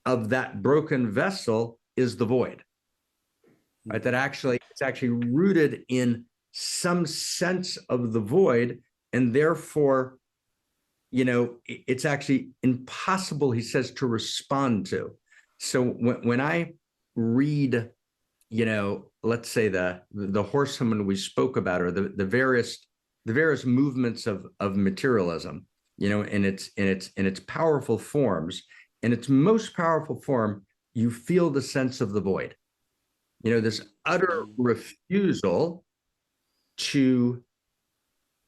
of that broken vessel is the void, right? That actually, it's actually rooted in some sense of the void, and therefore, you know, it's actually impossible, he says, to respond to. So when I read, you know, let's say the horsewoman we spoke about, or the various movements of materialism, you know, in its powerful forms, in its most powerful form, you feel the sense of the void. You know, this utter refusal to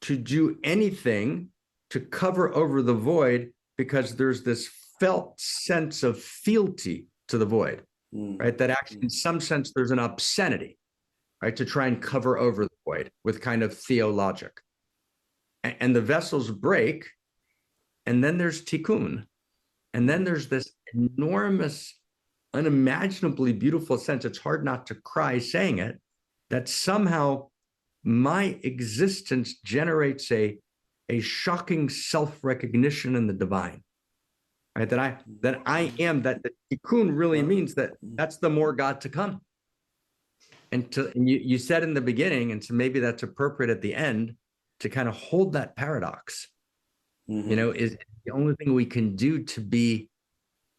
do anything to cover over the void, because there's this felt sense of fealty to the void, right? That actually, in some sense, there's an obscenity, right, to try and cover over the void with kind of theologic. And the vessels break, and then there's tikkun. And then there's this enormous, unimaginably beautiful sense, it's hard not to cry saying it, that somehow my existence generates a shocking self-recognition in the divine, right? That I am, that the tikkun really means that that's the more God to come. And you said in the beginning, and so maybe that's appropriate at the end, to kind of hold that paradox, you know, is the only thing we can do to be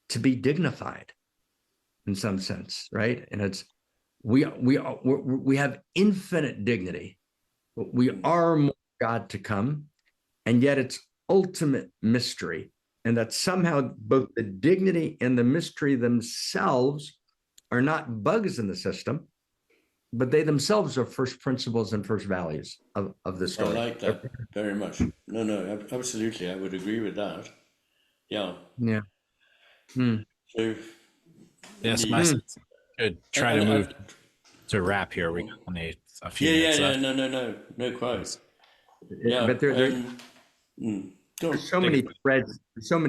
dignified, in some sense, right? And it's we have infinite dignity, but we are more God to come, and yet it's ultimate mystery, and that somehow both the dignity and the mystery themselves are not bugs in the system, but they themselves are first principles and first values of the story. I like that very much. No, absolutely. I would agree with that. Yeah. Yeah. So, Yes, indeed. my sense. Good. Try to move to wrap here. We only a few minutes left. No, quite. Yeah, but there's so many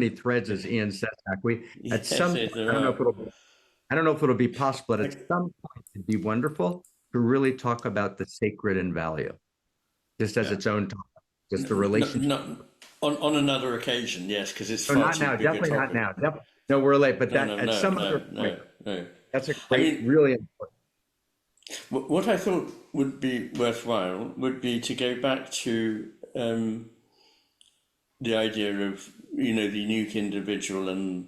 threads, as Iain said. At some point, I don't know if it'll be possible, but at some point it'd be wonderful to really talk about the sacred and value, just as its own topic, just the relationship. On another occasion, yes, because it's not now, definitely not now. No, we're late, but at some other point. That's a great, really important. What I thought would be worthwhile would be to go back to the idea of, the unique individual and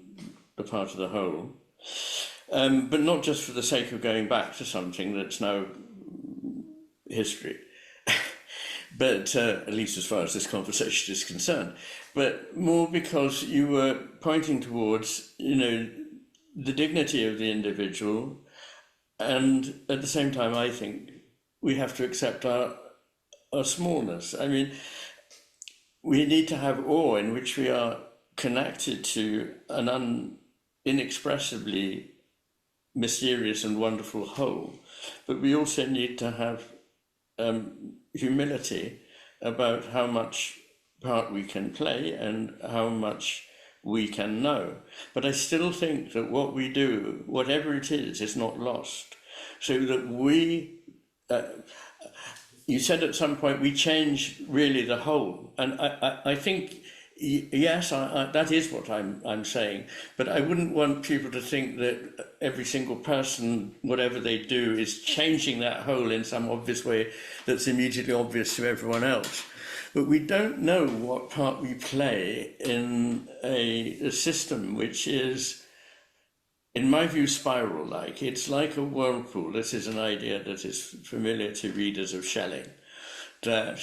the part of the whole, but not just for the sake of going back to something that's now history, but at least as far as this conversation is concerned, but more because you were pointing towards, the dignity of the individual. And at the same time, I think we have to accept our smallness. I mean, we need to have awe in which we are connected to an inexpressibly mysterious and wonderful whole. But we also need to have humility about how much part we can play and how much we can know. But I still think that what we do, whatever it is not lost. So that you said at some point, we change really the whole. And I think, yes, that is what I'm saying. But I wouldn't want people to think that every single person, whatever they do, is changing that whole in some obvious way that's immediately obvious to everyone else. But we don't know what part we play in a system which is, in my view, spiral-like. It's like a whirlpool. This is an idea that is familiar to readers of Schelling, that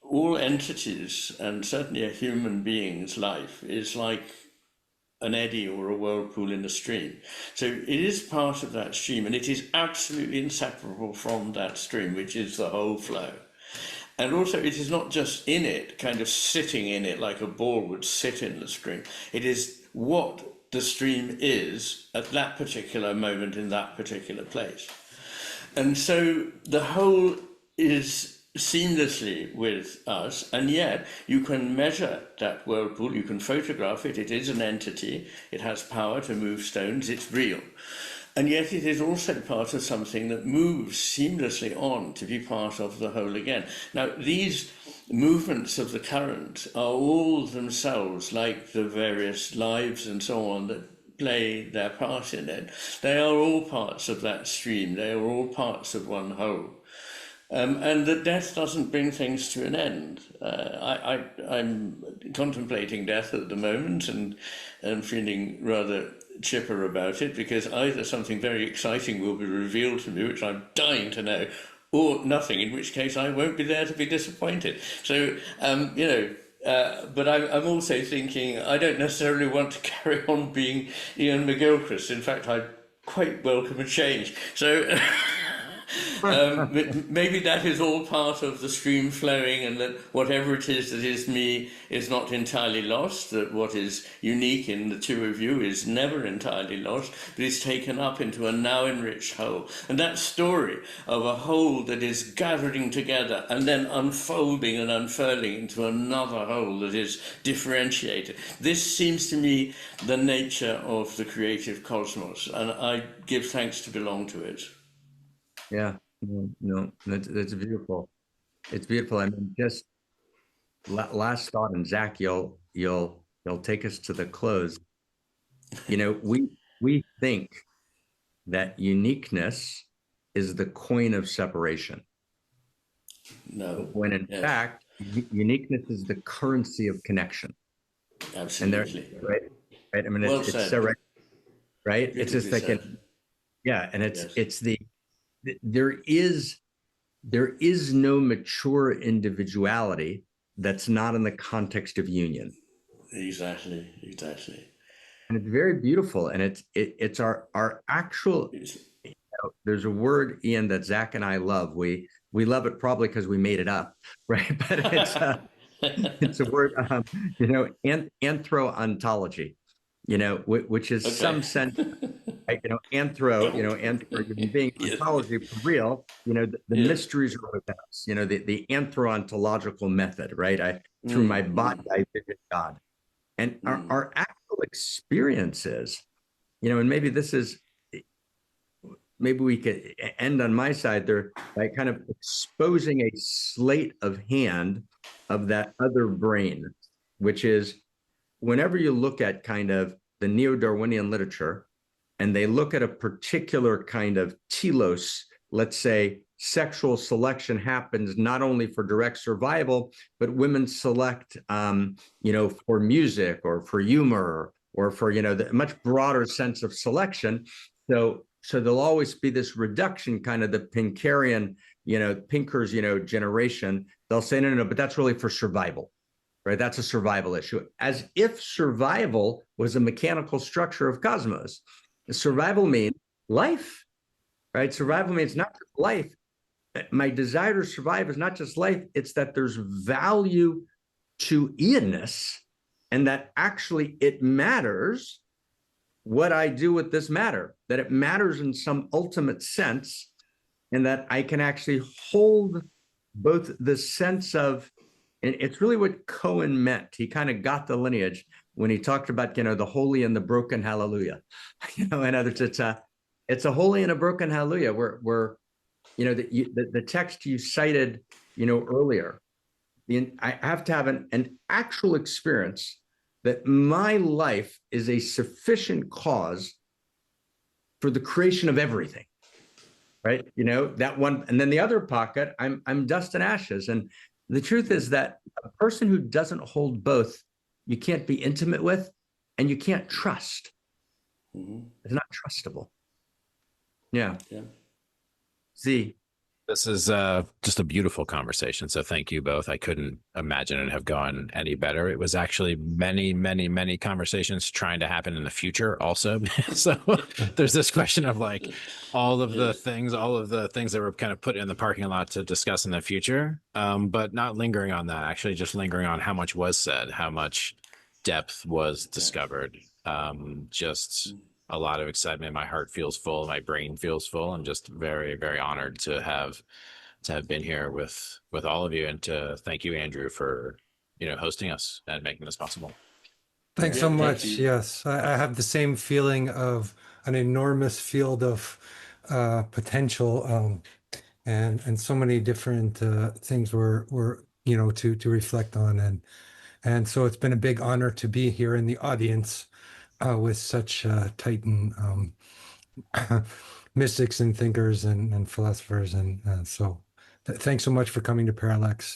all entities, and certainly a human being's life, is like an eddy or a whirlpool in a stream. So it is part of that stream, and it is absolutely inseparable from that stream, which is the whole flow. And also, it is not just in it, kind of sitting in it like a ball would sit in the stream. It is what the stream is at that particular moment in that particular place. And so the whole is seamlessly with us, and yet you can measure that whirlpool, you can photograph it, it is an entity, it has power to move stones, it's real. And yet it is also part of something that moves seamlessly on to be part of the whole again. Now, these movements of the current are all themselves, like the various lives and so on that play their part in it. They are all parts of that stream. They are all parts of one whole. And that death doesn't bring things to an end. I'm contemplating death at the moment and feeling rather chipper about it, because either something very exciting will be revealed to me, which I'm dying to know, or nothing, in which case I won't be there to be disappointed. So, but I'm also thinking I don't necessarily want to carry on being Iain McGilchrist. In fact, I'd quite welcome a change. So maybe that is all part of the stream flowing, and that whatever it is that is me is not entirely lost, that what is unique in the two of you is never entirely lost, but is taken up into a now enriched whole. And that story of a whole that is gathering together and then unfolding and unfurling into another whole that is differentiated. This seems to me the nature of the creative cosmos, and I give thanks to belong to it. Yeah, no, that's beautiful. It's beautiful. I mean, just last thought, and Zach, you'll take us to the close. We think that uniqueness is the coin of separation. No, when in fact, uniqueness is the currency of connection. Absolutely. And right. I mean, well it's so right. Right. It's just like Yeah, and Yes. there is no mature individuality that's not in the context of union. Exactly. And it's very beautiful, and it's our actual. There's a word, Ian, that Zach and I love. We love it probably because we made it up, right? But it's a word, anthro-ontology, which is some sense, like, anthro, human being, ontology for real, the mysteries are within us, the anthro-ontological method, right? Through my body, I visit God. And our actual experiences, and maybe we could end on my side there by kind of exposing a sleight of hand of that other brain, which is whenever you look at kind of the neo-Darwinian literature and they look at a particular kind of telos, let's say sexual selection happens not only for direct survival, but women select, for music or for humor or for, the much broader sense of selection. So there'll always be this reduction, kind of the Pinkerian, Pinker's, generation. They'll say, no, but that's really for survival, right? That's a survival issue, as if survival was a mechanical structure of cosmos. Survival means life, right? Survival means not just life. My desire to survive is not just life. It's that there's value to Ianness, and that actually it matters what I do with this matter, that it matters in some ultimate sense, and that I can actually hold both the sense of, and it's really what Cohen meant. He kind of got the lineage when he talked about, the holy and the broken hallelujah. In other words, it's a holy and a broken hallelujah, where the text you cited, earlier, I have to have an actual experience that my life is a sufficient cause for the creation of everything, right? That one, and then the other pocket, I'm dust and ashes. And the truth is that a person who doesn't hold both, you can't be intimate with, and you can't trust. It's not trustable. Yeah. Z. This is just a beautiful conversation. So thank you both. I couldn't imagine it have gone any better. It was actually many, many, many conversations trying to happen in the future also. So there's this question of like all of the things that were kind of put in the parking lot to discuss in the future, but not lingering on that, actually just lingering on how much was said, how much depth was discovered. Just a lot of excitement. My heart feels full. My brain feels full. I'm just very, very honored to have been here with all of you, and to thank you, Andrew, for hosting us and making this possible. Thanks so much. Yes, I have the same feeling of an enormous field of potential, and so many different things were to reflect on, and so it's been a big honor to be here in the audience with such titan mystics and thinkers and philosophers, and so thanks so much for coming to Parallax.